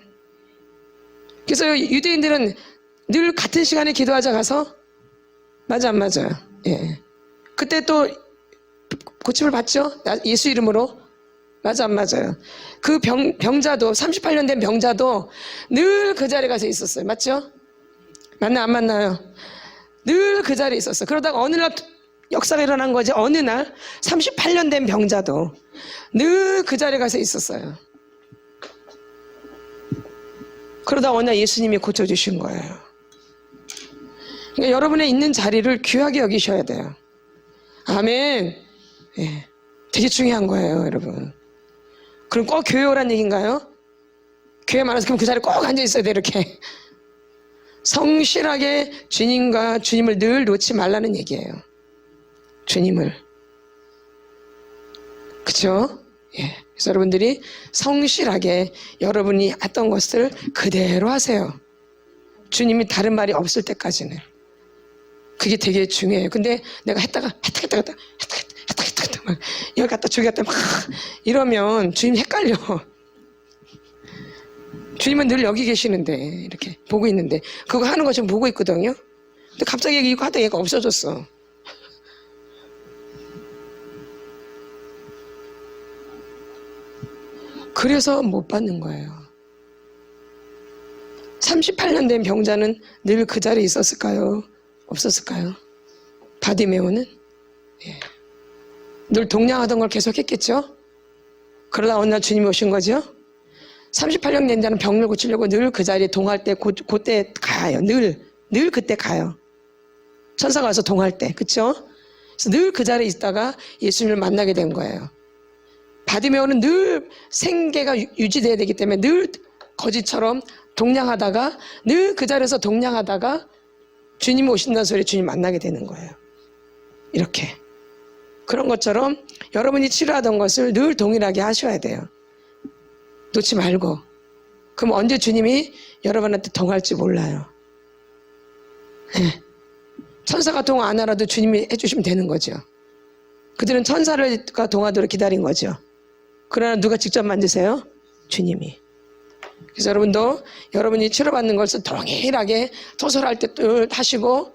그래서 유대인들은 늘 같은 시간에 기도하자 가서 맞아 안 맞아요? 예. 그때 또 고침을 받죠? 예수 이름으로. 맞아 안 맞아요? 그 병자도 38년 된 병자도 늘 그 자리에 가서 있었어요. 맞죠? 맞나 안 맞나요? 늘 그 자리에 있었어요. 그러다가 어느 날 역사가 일어난 거지. 어느 날 38년 된 병자도 늘 그 자리에 가서 있었어요. 그러다 어느 날 예수님이 고쳐주신 거예요. 그러니까 여러분의 있는 자리를 귀하게 여기셔야 돼요. 아멘. 예, 되게 중요한 거예요, 여러분. 그럼 꼭 교회 오란 얘기인가요? 교회 많아서 그럼 그 자리에 꼭 앉아 있어야 돼, 이렇게. 성실하게 주님을 늘 놓지 말라는 얘기예요. 주님을. 그쵸? 예. 그래서 여러분들이 성실하게 여러분이 했던 것을 그대로 하세요. 주님이 다른 말이 없을 때까지는. 그게 되게 중요해요. 근데 내가 했다가 막 여기 갔다 저기 갔다 막 이러면 주님 헷갈려. 주님은 늘 여기 계시는데 이렇게 보고 있는데 그거 하는 거 지금 보고 있거든요. 근데 갑자기 이거 하다 얘가 없어졌어. 그래서 못 받는 거예요. 38년 된 병자는 늘 그 자리에 있었을까요? 없었을까요? 바디메오는? 예. 늘 동냥하던 걸 계속 했겠죠? 그러다 어느 날 주님이 오신 거죠? 38년 된 자는 병을 고치려고 늘 그 자리에 동할 때 그때 가요. 늘 그때 가요. 천사가 와서 동할 때, 그쵸? 그래서 늘 그 자리에 있다가 예수님을 만나게 된 거예요. 바디메오는 늘 생계가 유지돼야 되기 때문에 늘 거지처럼 동냥하다가 늘 그 자리에서 동냥하다가 주님이 오신다는 소리에 주님 만나게 되는 거예요. 이렇게. 그런 것처럼 여러분이 치료하던 것을 늘 동일하게 하셔야 돼요. 놓지 말고. 그럼 언제 주님이 여러분한테 동할지 몰라요. 네. 천사가 동 안 하라도 주님이 해주시면 되는 거죠. 그들은 천사가 동하도록 기다린 거죠. 그러나 누가 직접 만드세요? 주님이. 그래서 여러분도 여러분이 치료받는 것을 동일하게 토설할 때 또 하시고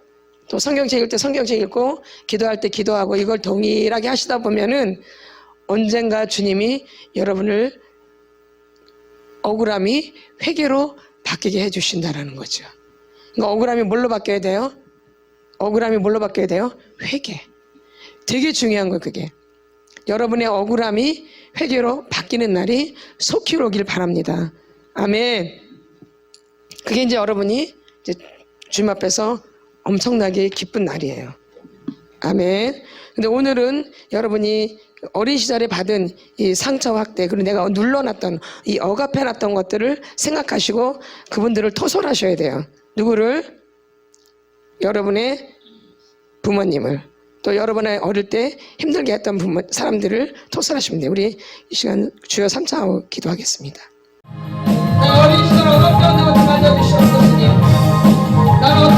또 성경책 읽을 때 성경책 읽고 기도할 때 기도하고 이걸 동일하게 하시다 보면은 언젠가 주님이 여러분을 억울함이 회개로 바뀌게 해주신다라는 거죠. 그러니까 억울함이 뭘로 바뀌어야 돼요? 억울함이 뭘로 바뀌어야 돼요? 회개. 되게 중요한 거예요, 그게. 여러분의 억울함이 회개로 바뀌는 날이 속히 오길 바랍니다. 아멘. 그게 이제 여러분이 이제 주님 앞에서 엄청나게 기쁜 날이에요. 아멘. 근데 오늘은 여러분이 어린 시절에 받은 이 상처 확대, 그리고 내가 눌러놨던 이 억압해놨던 것들을 생각하시고 그분들을 토설하셔야 돼요. 누구를? 여러분의 부모님을. 또 여러분의 어릴 때 힘들게 했던 사람들을 토설하시면 돼요. 우리 이 시간 주여 3차하고 기도하겠습니다. 어린 시절 억압당하고 만져주셨으니 나는